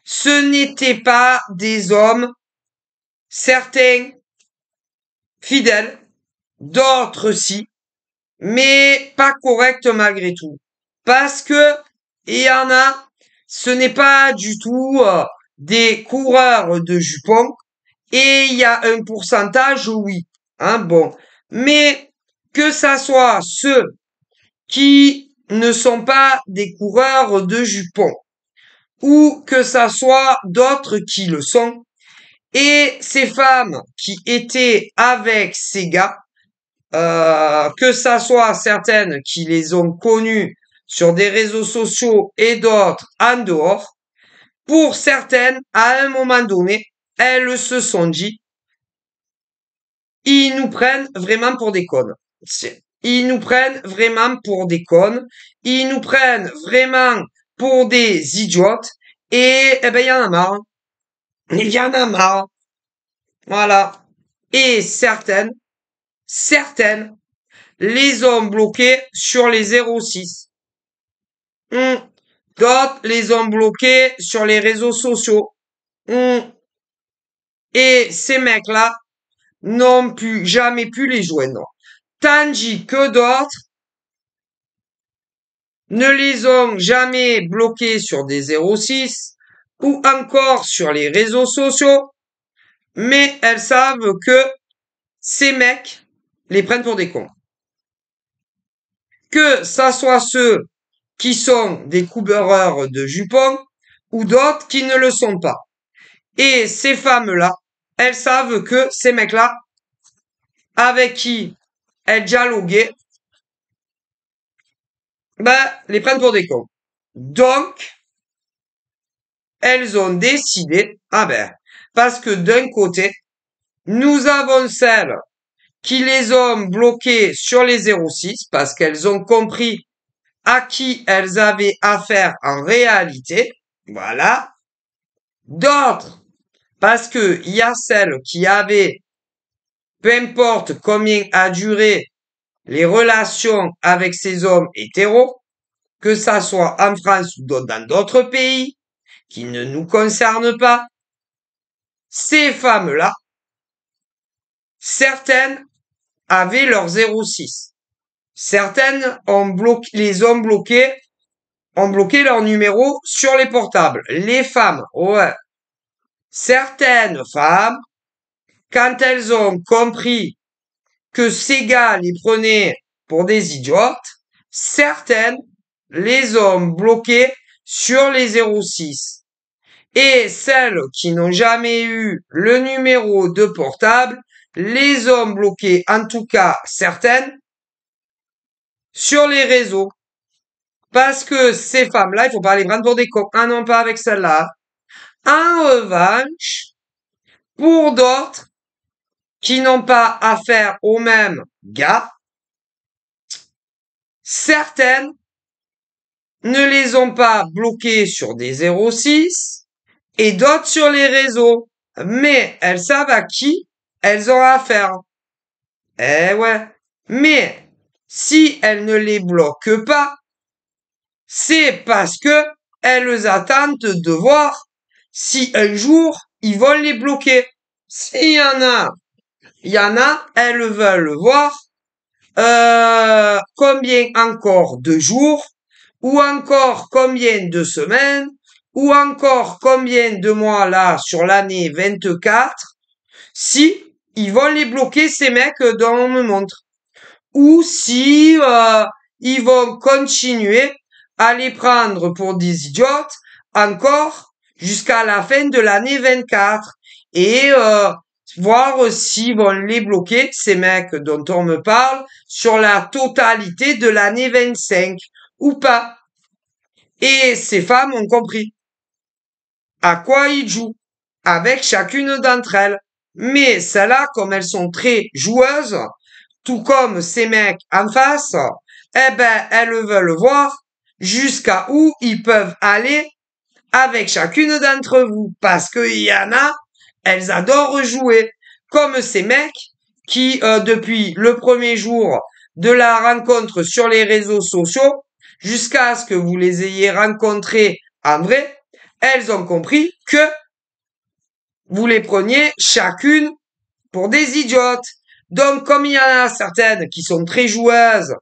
ce n'étaient pas des hommes, certains fidèles, d'autres si, mais pas corrects malgré tout. Parce que il y en a, ce n'est pas du tout des coureurs de jupons, et il y a un pourcentage, oui, hein, bon. Mais que ça soit ceux qui ne sont pas des coureurs de jupons, ou que ça soit d'autres qui le sont, et ces femmes qui étaient avec ces gars, que ça soit certaines qui les ont connus sur des réseaux sociaux et d'autres en dehors, pour certaines, à un moment donné, elles se sont dit, ils nous prennent vraiment pour des connes. Ils nous prennent vraiment pour des connes. Ils nous prennent vraiment pour des idiotes. Et, eh ben, il y en a marre. Il y en a marre. Voilà. Et certaines les ont bloqués sur les 06. D'autres les ont bloqués sur les réseaux sociaux. Et ces mecs-là n'ont plus jamais pu les joindre. Tandis que d'autres ne les ont jamais bloqués sur des 06 ou encore sur les réseaux sociaux, mais elles savent que ces mecs les prennent pour des cons. Que ça soit ceux qui sont des couvreurs de jupons ou d'autres qui ne le sont pas. Et ces femmes-là, elles savent que ces mecs-là, avec qui elles dialoguaient, ben, les prennent pour des cons. Donc, elles ont décidé, ah ben, parce que d'un côté, nous avons celles qui les ont bloquées sur les 06 parce qu'elles ont compris à qui elles avaient affaire en réalité. Voilà. D'autres, parce que il y a celles qui avaient, peu importe combien a duré les relations avec ces hommes hétéros, que ça soit en France ou dans d'autres pays, qui ne nous concernent pas, ces femmes-là, certaines avaient leur 06. Certaines ont bloqué leur numéro sur les portables. Les femmes, ouais. Certaines femmes, quand elles ont compris que ces gars les prenaient pour des idiotes, certaines les ont bloquées sur les 06. Et celles qui n'ont jamais eu le numéro de portable, les ont bloquées, en tout cas certaines, sur les réseaux. Parce que ces femmes-là, il faut pas les prendre pour des cons. Ah non, pas avec celle-là. En revanche, pour d'autres qui n'ont pas affaire aux mêmes gars, certaines ne les ont pas bloquées sur des 06 et d'autres sur les réseaux. Mais elles savent à qui elles ont affaire. Eh ouais. Mais si elles ne les bloquent pas, c'est parce que elles attendent de voir si un jour ils vont les bloquer. S'il y en a, elles veulent voir combien encore de jours, ou encore combien de semaines, ou encore combien de mois là sur l'année 24, si ils vont les bloquer ces mecs dont on me montre. Ou si ils vont continuer à les prendre pour des idiotes encore jusqu'à la fin de l'année 24 et voir s'ils vont les bloquer, ces mecs dont on me parle, sur la totalité de l'année 25 ou pas. Et ces femmes ont compris à quoi ils jouent avec chacune d'entre elles. Mais celles-là, comme elles sont très joueuses, tout comme ces mecs en face, eh ben, elles veulent voir jusqu'à où ils peuvent aller avec chacune d'entre vous. Parce qu'il y en a, elles adorent jouer. Comme ces mecs qui, depuis le premier jour de la rencontre sur les réseaux sociaux, jusqu'à ce que vous les ayez rencontrés en vrai, elles ont compris que vous les preniez chacune pour des idiotes. Donc, comme il y en a certaines qui sont très joueuses,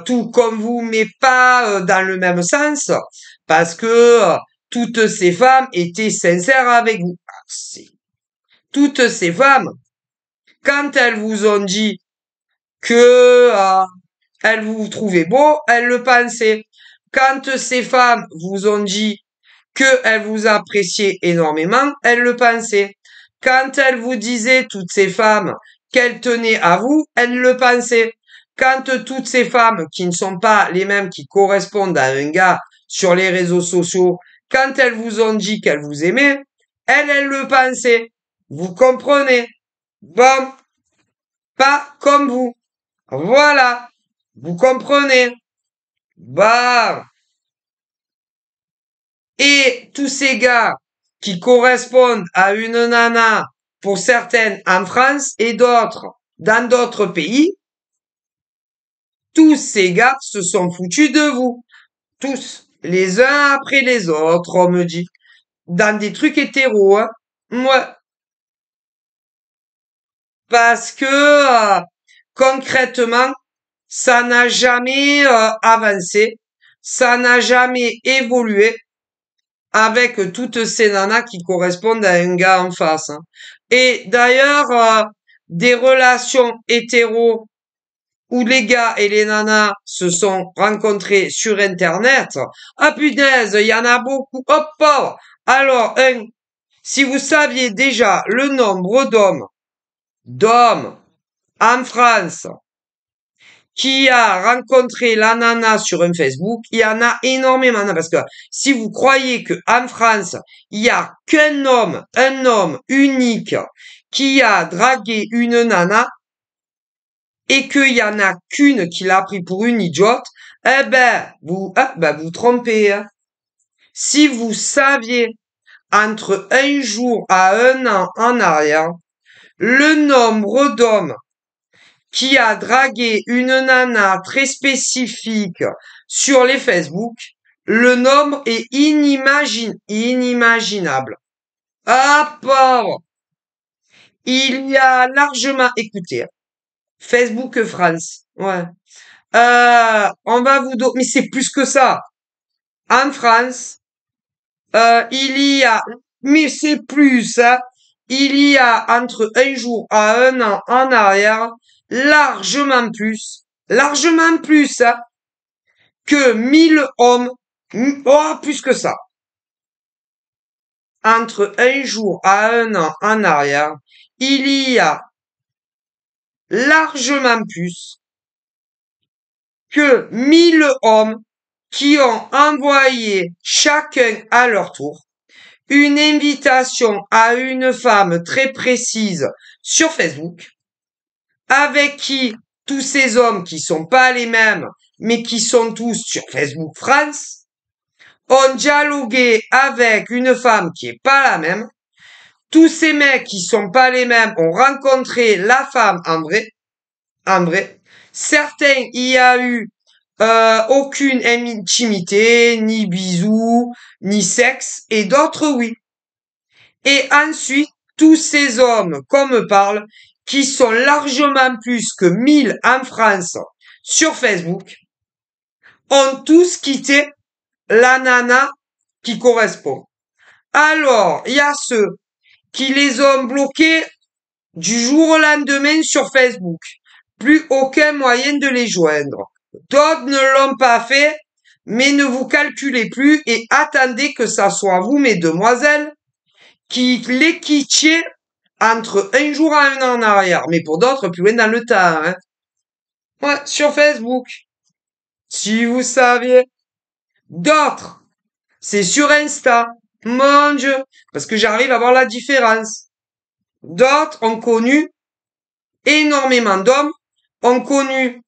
tout comme vous, mais pas dans le même sens, parce que toutes ces femmes étaient sincères avec vous. Toutes ces femmes, quand elles vous ont dit que elles vous trouvaient beau, elles le pensaient. Quand ces femmes vous ont dit qu'elles vous appréciaient énormément, elles le pensaient. Quand elles vous disaient, toutes ces femmes, qu'elles tenaient à vous, elles le pensaient. Quand toutes ces femmes qui ne sont pas les mêmes qui correspondent à un gars sur les réseaux sociaux, quand elles vous ont dit qu'elles vous aimaient, elles le pensaient. Vous comprenez? Bon, pas comme vous. Voilà. Vous comprenez? Bah. Et tous ces gars qui correspondent à une nana, pour certaines en France et d'autres dans d'autres pays, tous ces gars se sont foutus de vous. Tous. Les uns après les autres, on me dit. Dans des trucs hétéros, hein. Moi. Parce que, concrètement, ça n'a jamais avancé. Ça n'a jamais évolué avec toutes ces nanas qui correspondent à un gars en face, hein. Et d'ailleurs, des relations hétéros où les gars et les nanas se sont rencontrés sur Internet, ah punaise, il y en a beaucoup. Hop, hop. Alors, si vous saviez déjà le nombre d'hommes en France qui a rencontré la nana sur un Facebook, il y en a énormément. Parce que si vous croyez que en France, il y a qu'un homme, un homme unique, qui a dragué une nana, et qu'il y en a qu'une qui l'a pris pour une idiote, vous trompez, hein. Si vous saviez entre un jour à un an en arrière, le nombre d'hommes qui a dragué une nana très spécifique sur les Facebook, le nombre est inimaginable. Ah, pauvre! Il y a largement, écoutez, Facebook France, ouais. On va vous donner, mais c'est plus que ça. En France, il y a, mais c'est plus, hein, il y a entre un jour à un an en arrière, largement plus, hein, que 1000 hommes, oh, plus que ça. Entre un jour à un an en arrière, il y a largement plus que 1000 hommes qui ont envoyé chacun à leur tour une invitation à une femme très précise sur Facebook, avec qui tous ces hommes qui sont pas les mêmes, mais qui sont tous sur Facebook France, ont dialogué avec une femme qui est pas la même. Tous ces mecs qui sont pas les mêmes ont rencontré la femme en vrai. En vrai. Certains, il y a eu aucune intimité, ni bisous, ni sexe, et d'autres, oui. Et ensuite, tous ces hommes qu'on me parle, qui sont largement plus que 1000 en France sur Facebook, ont tous quitté la nana qui correspond. Alors, il y a ceux qui les ont bloqués du jour au lendemain sur Facebook. Plus aucun moyen de les joindre. D'autres ne l'ont pas fait, mais ne vous calculez plus et attendez que ça soit vous, mesdemoiselles, qui les quittiez entre un jour à un an en arrière. Mais pour d'autres, plus loin dans le temps, hein. Ouais, sur Facebook. Si vous saviez. D'autres, c'est sur Insta. Mon Dieu. Parce que j'arrive à voir la différence. D'autres ont connu énormément d'hommes, ont connu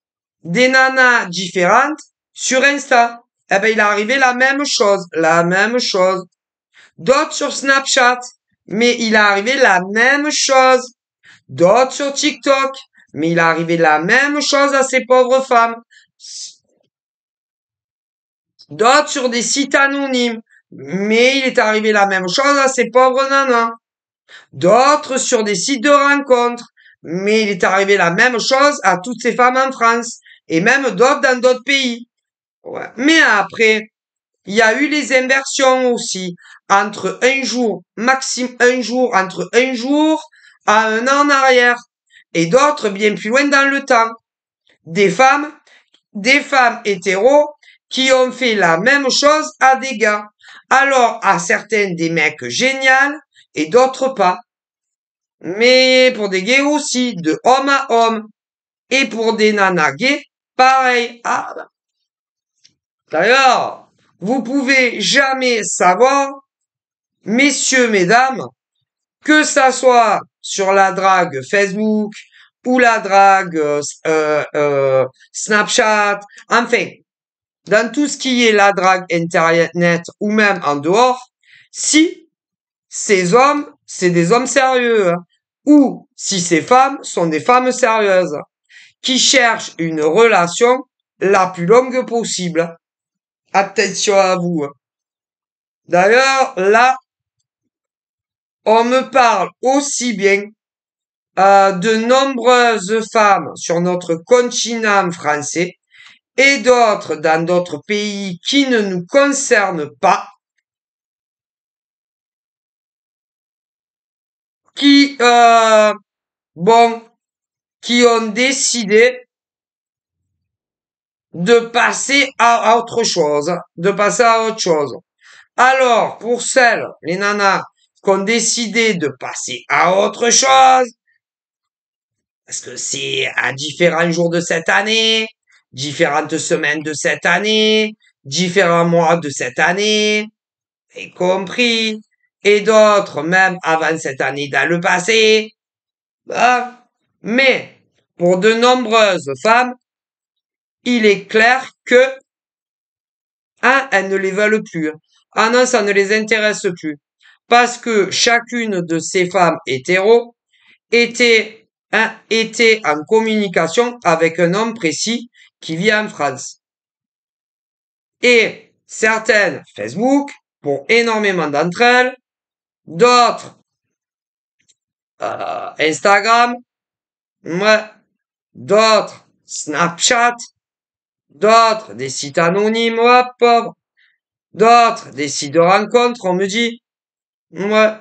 des nanas différentes sur Insta. Eh ben, il est arrivé la même chose. La même chose. D'autres sur Snapchat. Mais il est arrivé la même chose. D'autres sur TikTok. Mais il est arrivé la même chose à ces pauvres femmes. D'autres sur des sites anonymes. Mais il est arrivé la même chose à ces pauvres nanas. D'autres sur des sites de rencontres. Mais il est arrivé la même chose à toutes ces femmes en France. Et même d'autres dans d'autres pays. Ouais. Mais après, il y a eu les inversions aussi. Entre un jour, entre un jour à un an en arrière. Et d'autres bien plus loin dans le temps. Des femmes hétéros qui ont fait la même chose à des gars. Alors, à certains des mecs géniaux et d'autres pas. Mais pour des gays aussi, de homme à homme. Et pour des nanas gays, pareil. Ah, d'ailleurs, vous pouvez jamais savoir, messieurs, mesdames, que ça soit sur la drague Facebook ou la drague Snapchat, enfin, dans tout ce qui est la drague internet ou même en dehors, si ces hommes, c'est des hommes sérieux, hein, ou si ces femmes sont des femmes sérieuses, qui cherchent une relation la plus longue possible. Attention à vous. D'ailleurs, là, on me parle aussi bien de nombreuses femmes sur notre continent français et d'autres dans d'autres pays qui ne nous concernent pas, qui, bon, qui ont décidé de passer à autre chose, de passer à autre chose. Alors, pour celles, les nanas, qui ont décidé de passer à autre chose, parce que c'est à différents jours de cette année, différentes semaines de cette année, différents mois de cette année, y compris, et d'autres même avant cette année dans le passé. Hein. Mais, pour de nombreuses femmes, il est clair que, elles ne les veulent plus. Ah non, ça ne les intéresse plus. parce que chacune de ces femmes hétéros était en communication avec un homme précis qui vit en France. Et certaines Facebook, pour énormément d'entre elles, d'autres Instagram, ouais, d'autres Snapchat, d'autres des sites anonymes, ouais, pauvre, d'autres des sites de rencontres, on me dit, ouais,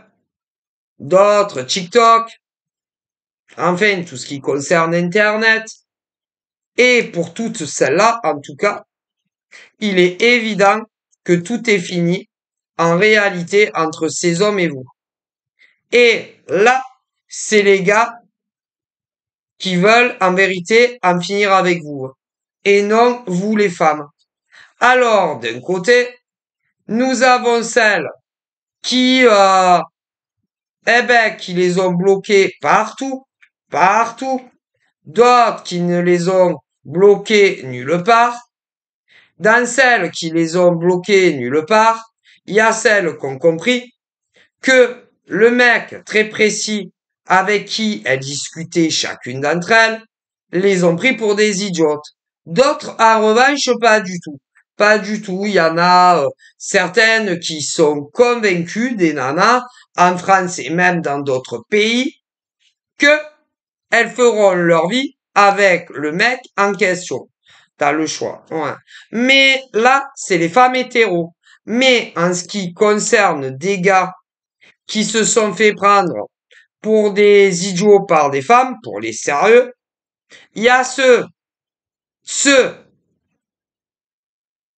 d'autres TikTok, enfin tout ce qui concerne Internet. Et pour toutes celles-là, en tout cas, il est évident que tout est fini en réalité entre ces hommes et vous. Et là, c'est les gars qui veulent en vérité en finir avec vous, et non vous les femmes. Alors, d'un côté, nous avons celles qui, qui les ont bloqués partout, partout. D'autres qui ne les ont bloqués nulle part. Dans celles qui les ont bloqués nulle part, il y a celles qui ont compris que le mec très précis avec qui elles discutaient chacune d'entre elles, les ont pris pour des idiotes. D'autres, en revanche, pas du tout. Pas du tout. Il y en a certaines qui sont convaincues, des nanas, en France et même dans d'autres pays, que elles feront leur vie avec le mec en question. T'as le choix. Ouais. Mais là, c'est les femmes hétéros. Mais en ce qui concerne des gars qui se sont fait prendre pour des idiots par des femmes, pour les sérieux, il y a ceux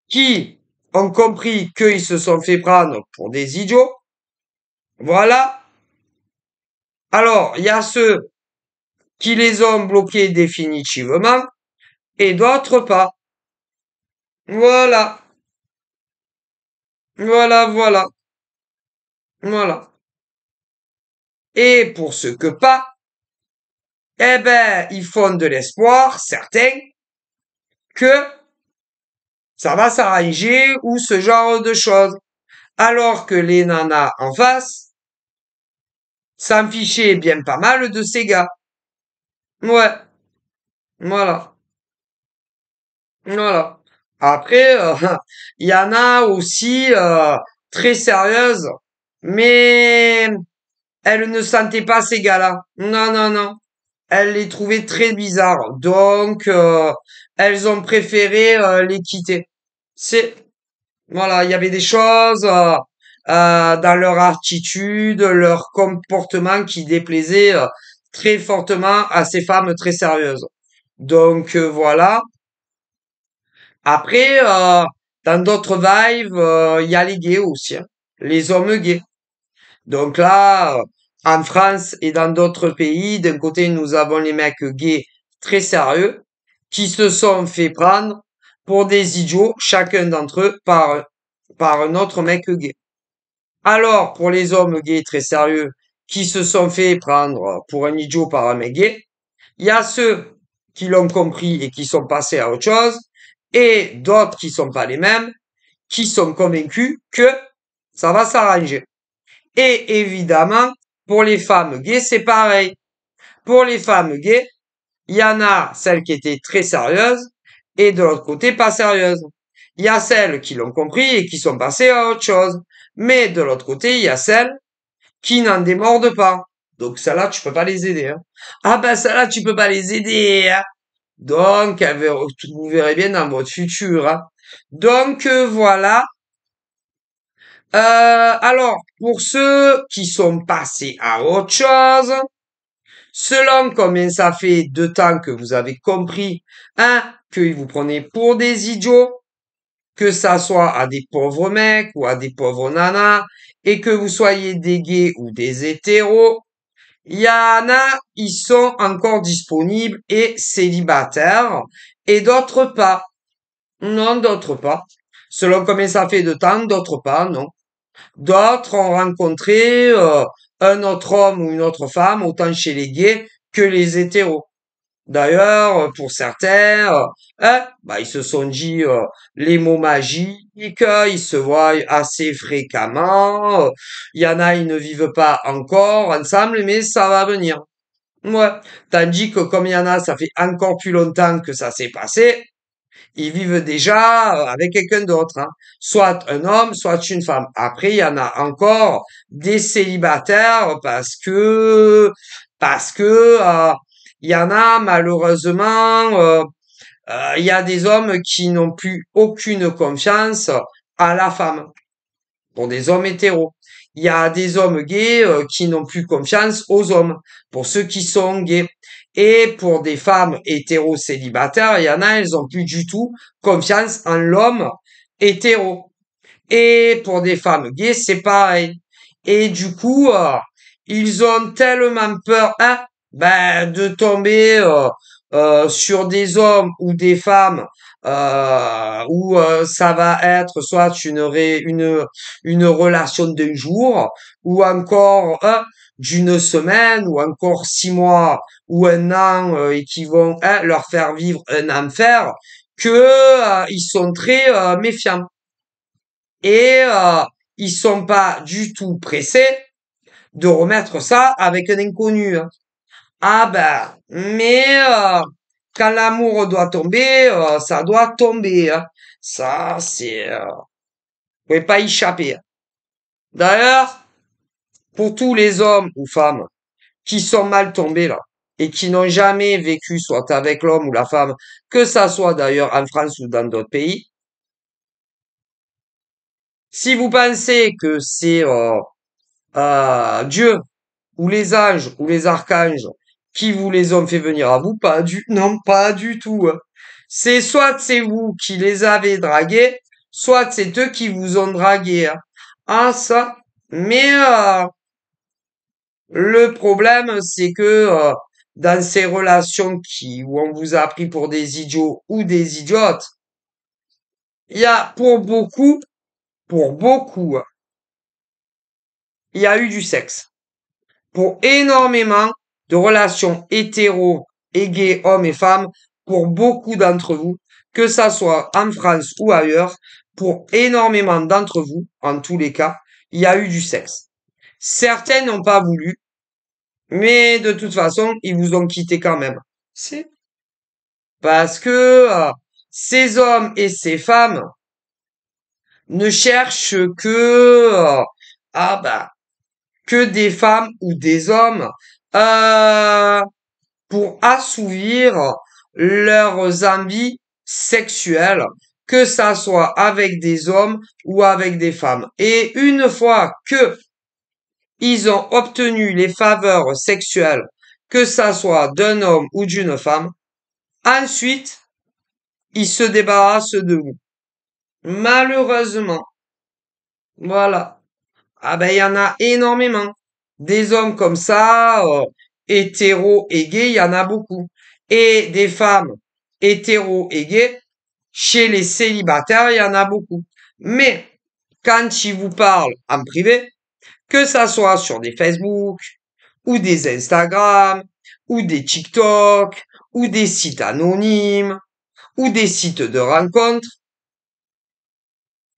qui ont compris qu'ils se sont fait prendre pour des idiots. Voilà. Alors, il y a ceux qui les ont bloqués définitivement et d'autres pas. Voilà. Voilà, voilà. Voilà. Et pour ceux que pas, eh ben, ils font de l'espoir, certains, que ça va s'arranger ou ce genre de choses. Alors que les nanas en face s'en fichaient bien pas mal de ces gars. Ouais, voilà, voilà. Après, il y en a aussi très sérieuses, mais elles ne sentaient pas ces gars-là. Non, non, non. Elles les trouvaient très bizarres. Donc, elles ont préféré les quitter. C'est Voilà, il y avait des choses dans leur attitude, leur comportement qui déplaisaient très fortement à ces femmes très sérieuses. Donc voilà. Après, dans d'autres vibes, il y a les gays aussi, hein, les hommes gays. Donc là, en France et dans d'autres pays, d'un côté, nous avons les mecs gays très sérieux qui se sont fait prendre pour des idiots, chacun d'entre eux, par un autre mec gay. Alors, pour les hommes gays très sérieux qui se sont fait prendre pour un idiot par un mec gay, il y a ceux qui l'ont compris et qui sont passés à autre chose, et d'autres qui sont pas les mêmes, qui sont convaincus que ça va s'arranger. Et évidemment, pour les femmes gays, c'est pareil. Pour les femmes gays, il y en a celles qui étaient très sérieuses et de l'autre côté pas sérieuses. Il y a celles qui l'ont compris et qui sont passées à autre chose. Mais de l'autre côté, il y a celles qui n'en démordent pas. Donc celles-là, tu peux pas les aider. Hein. Ah ben celles-là, tu peux pas les aider. Hein. Donc, vous verrez bien dans votre futur. Hein. Donc voilà. Alors, pour ceux qui sont passés à autre chose, selon combien ça fait de temps que vous avez compris, hein, que vous prenez pour des idiots, que ça soit à des pauvres mecs ou à des pauvres nanas, et que vous soyez des gays ou des hétéros, il y en a, ils sont encore disponibles et célibataires, et d'autres pas. Non, d'autres pas. Selon combien ça fait de temps, d'autres pas, non. D'autres ont rencontré un autre homme ou une autre femme, autant chez les gays que les hétéros. D'ailleurs, pour certains, bah, ils se sont dit les mots magiques, ils se voient assez fréquemment. Il y en a, ils ne vivent pas encore ensemble, mais ça va venir. Ouais. Tandis que comme il y en a, ça fait encore plus longtemps que ça s'est passé, ils vivent déjà avec quelqu'un d'autre, hein. Soit un homme, soit une femme. Après, il y en a encore des célibataires parce que il y en a malheureusement, il y a des hommes qui n'ont plus aucune confiance à la femme pour des hommes hétéros. Il y a des hommes gays qui n'ont plus confiance aux hommes, pour ceux qui sont gays. Et pour des femmes hétéros célibataires, il y en a, elles ont plus du tout confiance en l'homme hétéro. Et pour des femmes gays, c'est pareil. Et du coup, ils ont tellement peur, hein, ben, de tomber sur des hommes ou des femmes où ça va être soit une relation d'un jour ou encore d'une semaine ou encore 6 mois ou un an et qui vont hein, leur faire vivre un enfer que ils sont très méfiants et ils sont pas du tout pressés de remettre ça avec un inconnu, hein. Ah ben, mais quand l'amour doit tomber, ça doit tomber, hein. Ça, vous pouvez pas y échapper, hein. D'ailleurs, pour tous les hommes ou femmes qui sont mal tombés là et qui n'ont jamais vécu soit avec l'homme ou la femme, que ça soit d'ailleurs en France ou dans d'autres pays, si vous pensez que c'est Dieu ou les anges ou les archanges qui vous les ont fait venir à vous, non, pas du tout, hein. C'est vous qui les avez dragués, soit c'est eux qui vous ont dragué, hein. Ah, ça. Mais, le problème, c'est que, dans ces relations où on vous a pris pour des idiots ou des idiotes, il y a pour beaucoup, hein, il y a eu du sexe. Pour énormément de relations hétéro et gays, hommes et femmes, pour beaucoup d'entre vous, que ça soit en France ou ailleurs, pour énormément d'entre vous, en tous les cas, il y a eu du sexe. Certains n'ont pas voulu, mais de toute façon, ils vous ont quitté quand même. C'est parce que ces hommes et ces femmes ne cherchent que ah bah que des femmes ou des hommes euh, pour assouvir leurs envies sexuelles, que ça soit avec des hommes ou avec des femmes. Et une fois que ils ont obtenu les faveurs sexuelles, que ça soit d'un homme ou d'une femme, ensuite, ils se débarrassent de vous. Malheureusement, voilà. Ah ben, il y en a énormément. Des hommes comme ça, hétéros et gays, il y en a beaucoup. Et des femmes hétéros et gays, chez les célibataires, il y en a beaucoup. Mais, quand ils vous parlent en privé, que ça soit sur des Facebook, ou des Instagram, ou des TikTok, ou des sites anonymes, ou des sites de rencontres,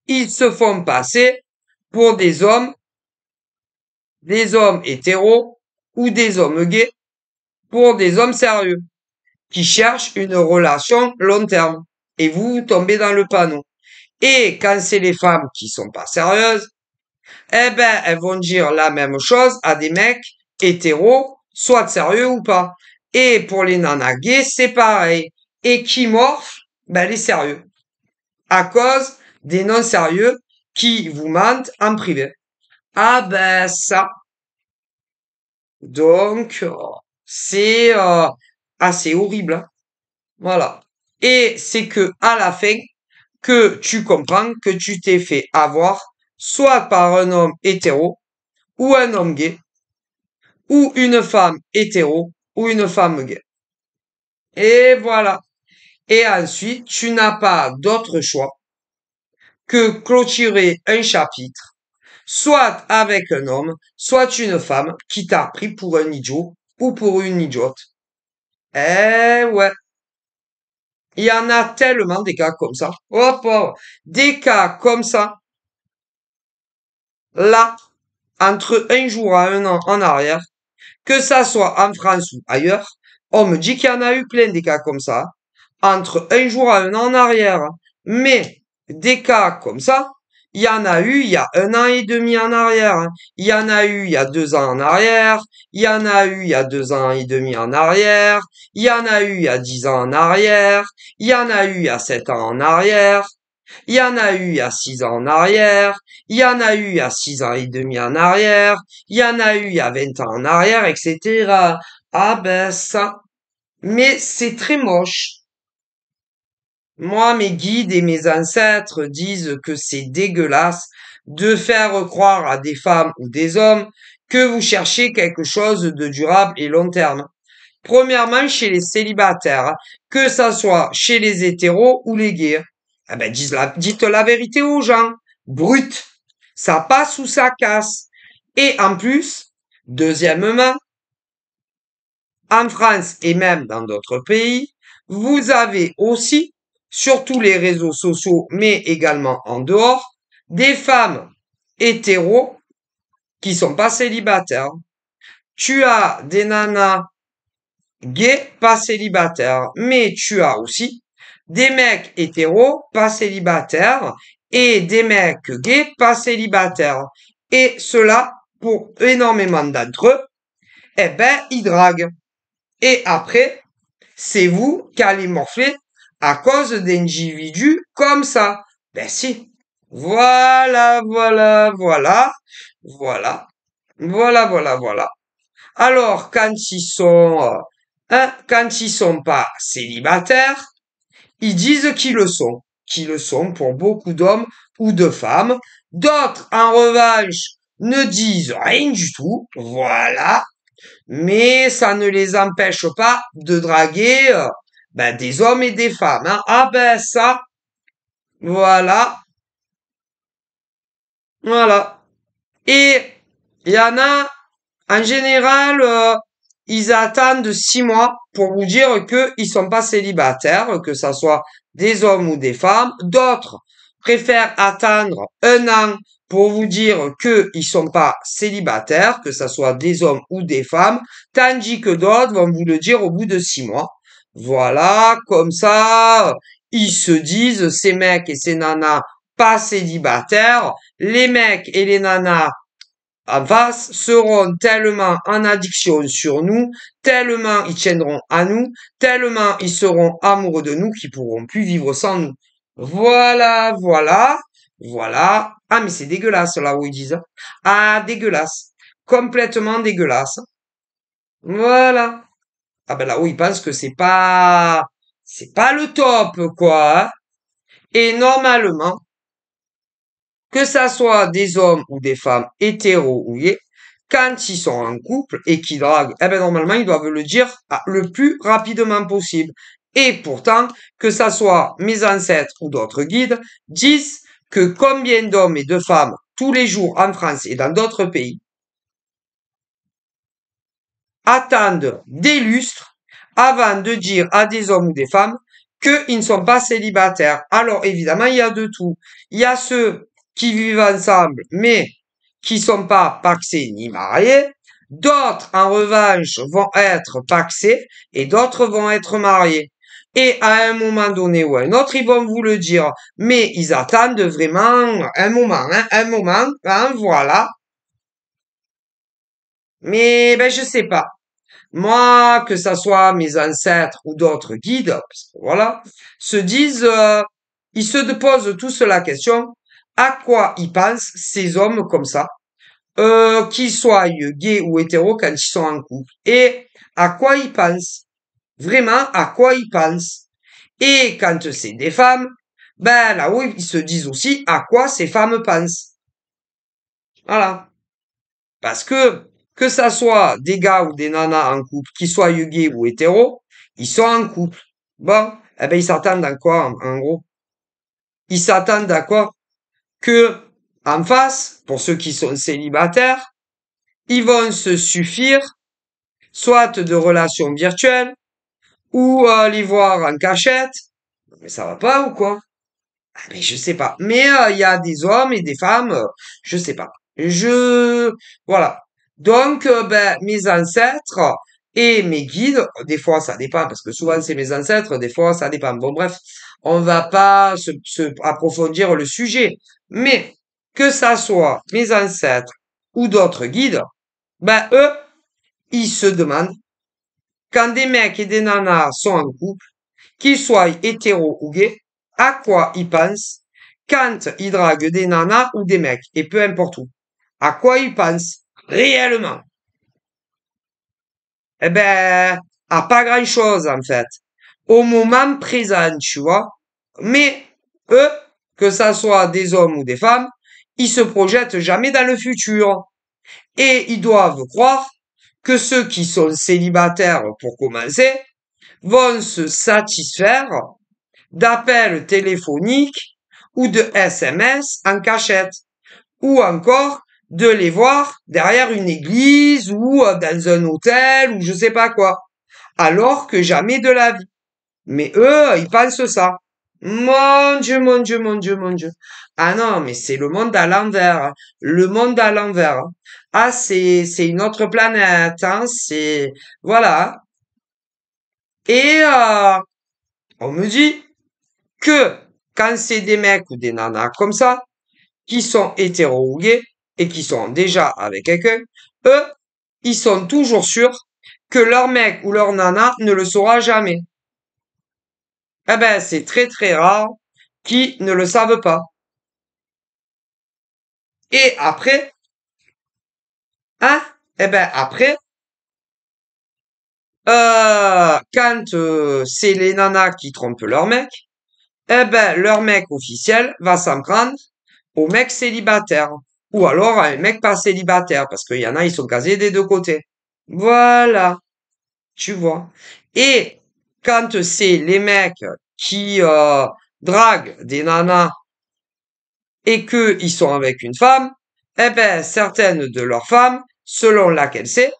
ils se font passer pour des hommes hétéros ou des hommes gays pour des hommes sérieux qui cherchent une relation long terme. Et vous tombez dans le panneau. Et quand c'est les femmes qui sont pas sérieuses, eh ben, elles vont dire la même chose à des mecs hétéros, soit sérieux ou pas. Et pour les nanas gays, c'est pareil. Et qui morfent? Ben, les sérieux. À cause des non sérieux qui vous mentent en privé. Ah ben, ça, donc, c'est assez horrible, hein. Voilà. Et c'est que à la fin que tu comprends que tu t'es fait avoir soit par un homme hétéro ou un homme gay ou une femme hétéro ou une femme gay. Et voilà. Et ensuite, tu n'as pas d'autre choix que clôturer un chapitre, soit avec un homme, soit une femme qui t'a pris pour un idiot ou pour une idiote. Eh ouais, il y en a tellement des cas comme ça. Hop, hop. Des cas comme ça, là, entre un jour à un an en arrière, que ça soit en France ou ailleurs, on me dit qu'il y en a eu plein des cas comme ça, entre un jour à un an en arrière. Mais des cas comme ça, il y en a eu il y a un an et demi en arrière. Il y en a eu il y a 2 ans en arrière. Il y en a eu il y a 2 ans et demi en arrière. Il y en a eu il y a 10 ans en arrière. Il y en a eu il y a 7 ans en arrière. Il y en a eu il y a 6 ans en arrière, il y en a eu il y a 6 ans et demi en arrière, il y en a eu il y a 20 ans en arrière, etc. Ah ben ça, mais c'est très moche. Moi, mes guides et mes ancêtres disent que c'est dégueulasse de faire croire à des femmes ou des hommes que vous cherchez quelque chose de durable et long terme. Premièrement, chez les célibataires, hein, que ça soit chez les hétéros ou les gays. Eh ben, dites la vérité aux gens. Brut. Ça passe ou ça casse. Et en plus, deuxièmement, en France et même dans d'autres pays, vous avez aussi, sur tous les réseaux sociaux, mais également en dehors, des femmes hétéros qui sont pas célibataires. Tu as des nanas gays pas célibataires, mais tu as aussi des mecs hétéros pas célibataires et des mecs gays pas célibataires. Et cela, pour énormément d'entre eux, eh ben, ils draguent. Et après, c'est vous qui allez morfler à cause d'individus comme ça. Ben si. Voilà, voilà, voilà, voilà, voilà, voilà, voilà. Alors, quand ils sont pas célibataires, ils disent qu'ils le sont pour beaucoup d'hommes ou de femmes. D'autres, en revanche, ne disent rien du tout. Voilà. Mais ça ne les empêche pas de draguer ben, des hommes et des femmes. Hein. Ah ben ça, voilà, voilà. Et il y en a, en général, ils attendent 6 mois pour vous dire qu'ils sont pas célibataires, que ça soit des hommes ou des femmes. D'autres préfèrent attendre un an pour vous dire qu'ils sont pas célibataires, que ça soit des hommes ou des femmes, tandis que d'autres vont vous le dire au bout de 6 mois. Voilà, comme ça, ils se disent, ces mecs et ces nanas pas célibataires, les mecs et les nanas en face seront tellement en addiction sur nous, tellement ils tiendront à nous, tellement ils seront amoureux de nous qu'ils pourront plus vivre sans nous. Voilà, voilà, voilà. Ah, mais c'est dégueulasse là où ils disent. Hein. Ah, dégueulasse. Complètement dégueulasse. Voilà. Ah ben là où ils pensent que c'est pas le top, quoi. Hein. Et normalement, que ça soit des hommes ou des femmes hétéros ou gays, quand ils sont en couple et qu'ils draguent, eh ben normalement ils doivent le dire le plus rapidement possible. Et pourtant, que ça soit mes ancêtres ou d'autres guides, disent que combien d'hommes et de femmes tous les jours en France et dans d'autres pays attendent des lustres avant de dire à des hommes ou des femmes qu'ils ne sont pas célibataires. Alors évidemment, il y a de tout. Il y a ceux qui vivent ensemble, mais qui sont pas pacsés ni mariés. D'autres, en revanche, vont être pacsés et d'autres vont être mariés. Et à un moment donné ou à un autre, ils vont vous le dire. Mais ils attendent vraiment un moment, hein, voilà. Mais ben je sais pas. Moi, que ça soit mes ancêtres ou d'autres guides, parce que voilà, se disent, ils se posent tous la question, à quoi ils pensent ces hommes comme ça, qu'ils soient gays ou hétéros quand ils sont en couple, et à quoi ils pensent, vraiment à quoi ils pensent. Et quand c'est des femmes, ben là où ils se disent aussi à quoi ces femmes pensent. Voilà. Parce que ça soit des gars ou des nanas en couple, qu'ils soient gays ou hétéros, ils sont en couple. Bon, eh ben ils s'attendent à quoi, en gros? Ils s'attendent à quoi? Que, en face, pour ceux qui sont célibataires, ils vont se suffire, soit de relations virtuelles, ou les voir en cachette. Mais ça va pas ou quoi? Ah, mais je sais pas. Mais il y a des hommes et des femmes, je sais pas. Je voilà. Donc ben mes ancêtres et mes guides, des fois ça dépend parce que souvent c'est mes ancêtres, des fois ça dépend. Bon bref, on va pas se approfondir le sujet. Mais que ça soit mes ancêtres ou d'autres guides, ben eux, ils se demandent quand des mecs et des nanas sont en couple, qu'ils soient hétéros ou gays, à quoi ils pensent quand ils draguent des nanas ou des mecs, et peu importe où. À quoi ils pensent réellement? Eh ben, à pas grand-chose en fait. Au moment présent, tu vois. Mais eux, que ça soit des hommes ou des femmes, ils se projettent jamais dans le futur. Et ils doivent croire que ceux qui sont célibataires, pour commencer, vont se satisfaire d'appels téléphoniques ou de SMS en cachette, ou encore de les voir derrière une église ou dans un hôtel ou je sais pas quoi, alors que jamais de la vie. Mais eux, ils pensent ça. Mon Dieu, mon Dieu, mon Dieu, mon Dieu. Ah non, mais c'est le monde à l'envers, hein. Le monde à l'envers, hein. Ah, c'est une autre planète, hein. C'est, voilà. Et, on me dit que quand c'est des mecs ou des nanas comme ça, qui sont hétéros ou gays et qui sont déjà avec quelqu'un, eux, ils sont toujours sûrs que leur mec ou leur nana ne le saura jamais. Eh ben, c'est très très rare qui ne le savent pas. Et après, hein, eh ben après, quand c'est les nanas qui trompent leur mec, eh ben leur mec officiel va s'en prendre au mec célibataire. Ou alors à un mec pas célibataire, parce qu'il y en a, ils sont casés des deux côtés. Voilà, tu vois. Et quand c'est les mecs qui draguent des nanas et que ils sont avec une femme, eh ben certaines de leurs femmes, selon laquelle c'est,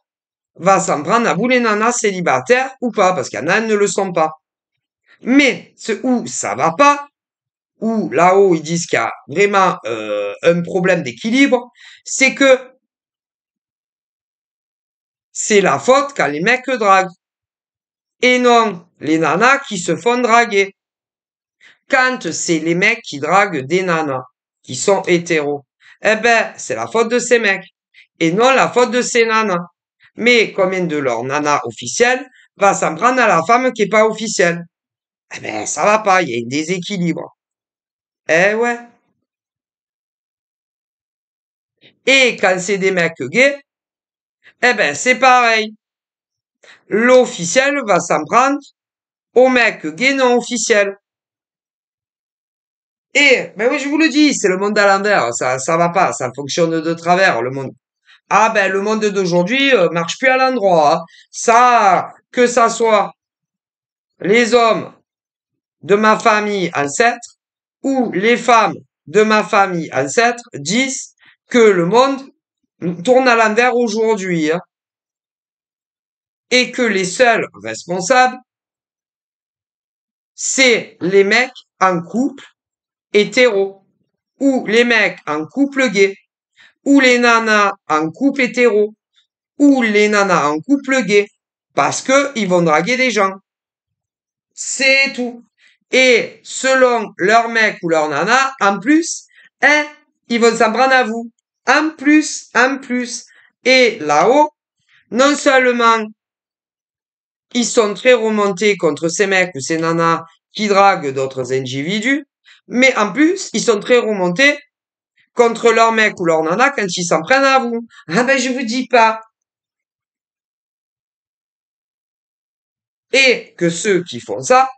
va s'en prendre à vous les nanas célibataires ou pas, parce qu'il y en a, elles ne le sont pas. Mais ce où ça va pas, où là-haut ils disent qu'il y a vraiment un problème d'équilibre, c'est que c'est la faute quand les mecs draguent. Et non les nanas qui se font draguer. Quand c'est les mecs qui draguent des nanas, qui sont hétéros, eh ben, c'est la faute de ces mecs. Et non la faute de ces nanas. Mais combien de leurs nanas officielles va s'en prendre à la femme qui est pas officielle? Eh ben, ça va pas, il y a un déséquilibre. Eh ouais. Et quand c'est des mecs gays, eh ben, c'est pareil. L'officiel va s'en prendre aux mecs gays non officiels. Et, ben oui, je vous le dis, c'est le monde à l'envers. Ça va pas, ça fonctionne de travers, le monde. Ah ben le monde d'aujourd'hui marche plus à l'endroit, hein. Ça, que ça soit les hommes de ma famille ancêtre ou les femmes de ma famille ancêtre disent que le monde tourne à l'envers aujourd'hui, hein, et que les seuls responsables, c'est les mecs en couple hétéro ou les mecs en couple gay ou les nanas en couple hétéro ou les nanas en couple gay parce que ils vont draguer des gens. C'est tout. Et selon leur mec ou leur nana, en plus, hein, ils vont s'en prendre à vous. En plus, en plus. Et là-haut, non seulement ils sont très remontés contre ces mecs ou ces nanas qui draguent d'autres individus, mais en plus, ils sont très remontés contre leur mec ou leur nana quand ils s'en prennent à vous. Ah ben, je vous dis pas. Et que ceux qui font ça,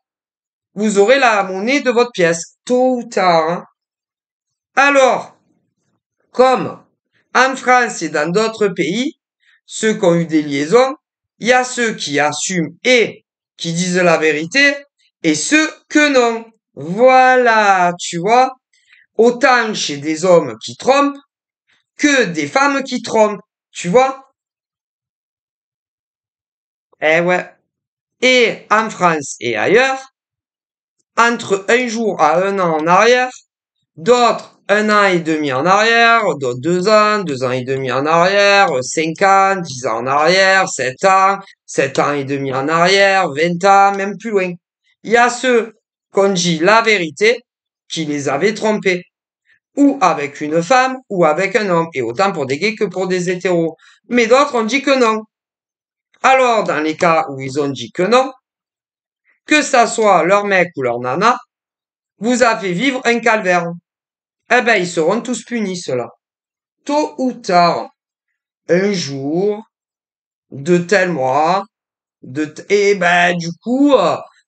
vous aurez la monnaie de votre pièce, tôt ou tard, hein. Alors, comme en France et dans d'autres pays, ceux qui ont eu des liaisons, il y a ceux qui assument et qui disent la vérité, et ceux que non. Voilà, tu vois, autant chez des hommes qui trompent que des femmes qui trompent, tu vois. Eh ouais. Et en France et ailleurs, entre un jour à un an en arrière, d'autres un an et demi en arrière, d'autres 2 ans, 2 ans et demi en arrière, 5 ans, 10 ans en arrière, 7 ans, 7 ans et demi en arrière, 20 ans, même plus loin. Il y a ceux qu'on dit la vérité, qui les avaient trompés, ou avec une femme, ou avec un homme, et autant pour des gays que pour des hétéros. Mais d'autres ont dit que non. Alors, dans les cas où ils ont dit que non, que ça soit leur mec ou leur nana, vous a fait vivre un calvaire. Eh ben, ils seront tous punis, ceux-là. Tôt ou tard, un jour, de tel mois, et ben, du coup,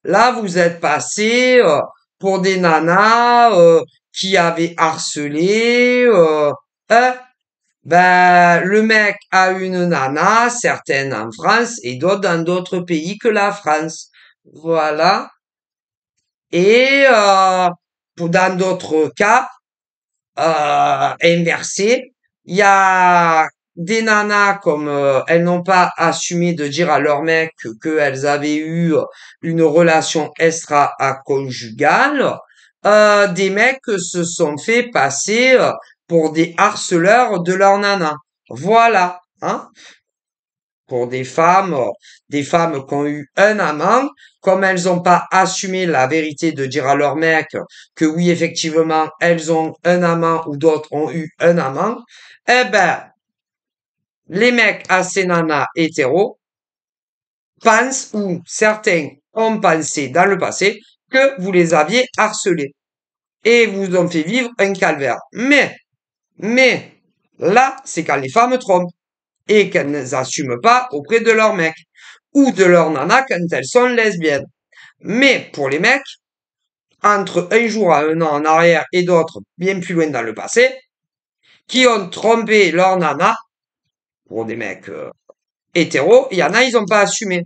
là, vous êtes passé pour des nanas qui avaient harcelé, hein. Ben, le mec a une nana, certaines en France et d'autres dans d'autres pays que la France. Voilà. Et dans d'autres cas, inversés, il y a des nanas comme elles n'ont pas assumé de dire à leur mec qu'elles avaient eu une relation extra-conjugale, des mecs se sont fait passer pour des harceleurs de leur nana. Voilà, hein. Pour des femmes qui ont eu un amant, comme elles n'ont pas assumé la vérité de dire à leur mec que oui, effectivement, elles ont un amant ou d'autres ont eu un amant, eh ben, les mecs à ces nanas hétéros pensent ou certains ont pensé dans le passé que vous les aviez harcelés et vous ont fait vivre un calvaire. Mais, là, c'est quand les femmes trompent et qu'elles n'assument pas auprès de leur mec ou de leur nana quand elles sont lesbiennes. Mais pour les mecs, entre un jour à un an en arrière et d'autres bien plus loin dans le passé, qui ont trompé leur nana, pour des mecs hétéros, il y en a, ils ont pas assumé.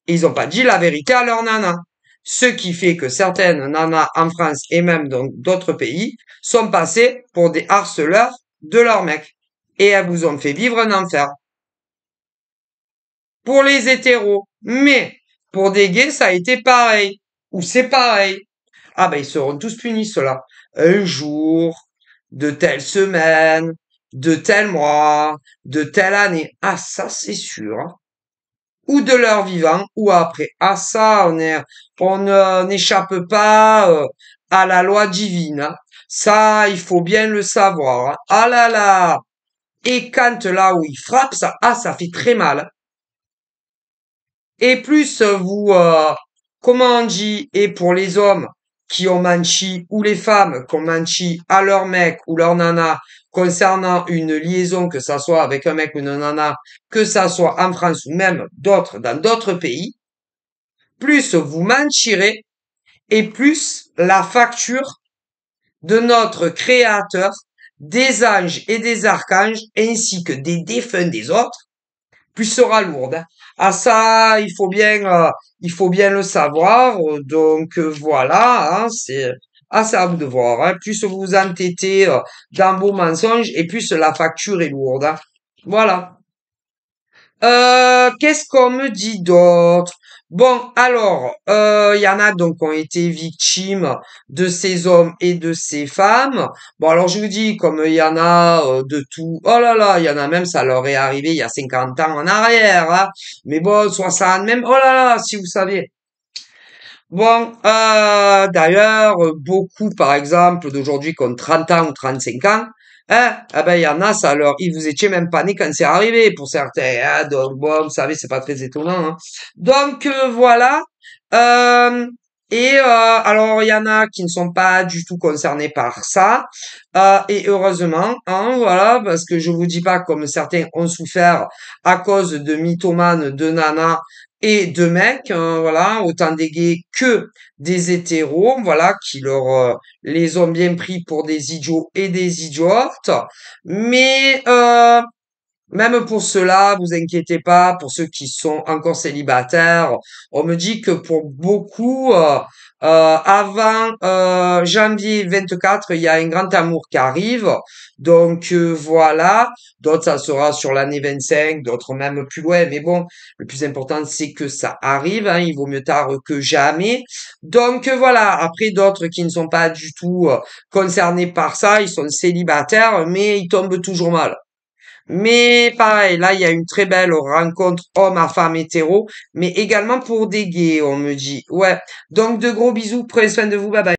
Ils ont pas dit la vérité à leur nana. Ce qui fait que certaines nanas en France et même dans d'autres pays sont passées pour des harceleurs de leurs mecs. Et elles vous ont fait vivre un enfer. Pour les hétéros. Mais pour des gays, ça a été pareil. Ou c'est pareil. Ah ben ils seront tous punis, ceux-là. Un jour, de telle semaine, de tel mois, de telle année. Ah ça c'est sûr, hein. Ou de leur vivant, ou après. Ah ça, on n'échappe pas à la loi divine, hein. Ça, il faut bien le savoir, hein. Ah là là. Et quand là où il frappe, ça fait très mal, hein. Et plus vous, comment on dit, et pour les hommes qui ont menti, ou les femmes qui ont menti à leur mec ou leur nana concernant une liaison, que ça soit avec un mec ou une nana, que ça soit en France ou même dans d'autres pays, plus vous mentirez et plus la facture de notre Créateur, des anges et des archanges, ainsi que des défunts des autres, plus sera lourde, hein. Ah ça, il faut bien le savoir. Donc voilà, hein, c'est à vous de voir, hein. Plus vous vous entêtez dans vos mensonges et plus la facture est lourde, hein. Voilà. Qu'est-ce qu'on me dit d'autre? Bon, alors, il y en a donc qui ont été victimes de ces hommes et de ces femmes. Bon, alors je vous dis, comme il y en a de tout, oh là là, il y en a même, ça leur est arrivé il y a 50 ans en arrière, hein. Mais bon, 60 même, oh là là, si vous savez. Bon, d'ailleurs, beaucoup, par exemple, d'aujourd'hui qui ont 30 ans ou 35 ans, hein, eh ben, il y en a, ils vous étiez même pas nés quand c'est arrivé, pour certains, hein, donc bon, vous savez, c'est pas très étonnant, hein. Donc, voilà, euh, alors, il y en a qui ne sont pas du tout concernés par ça, et heureusement, hein, voilà, parce que je vous dis pas comme certains ont souffert à cause de mythomanes, de nanas, et de mecs, hein, voilà, autant des gays que des hétéros, voilà, qui les ont bien pris pour des idiots et des idiotes. Mais même pour cela, vous inquiétez pas, pour ceux qui sont encore célibataires, on me dit que pour beaucoup, Avant janvier 24, il y a un grand amour qui arrive. Donc voilà. D'autres, ça sera sur l'année 25, d'autres même plus loin. Mais bon, le plus important, c'est que ça arrive. Hein, il vaut mieux tard que jamais. Donc voilà. Après, d'autres qui ne sont pas du tout concernés par ça, ils sont célibataires, mais ils tombent toujours mal. Mais pareil, là, il y a une très belle rencontre homme à femme hétéro, mais également pour des gays, on me dit. Ouais. Donc, de gros bisous, prenez soin de vous, bye bye.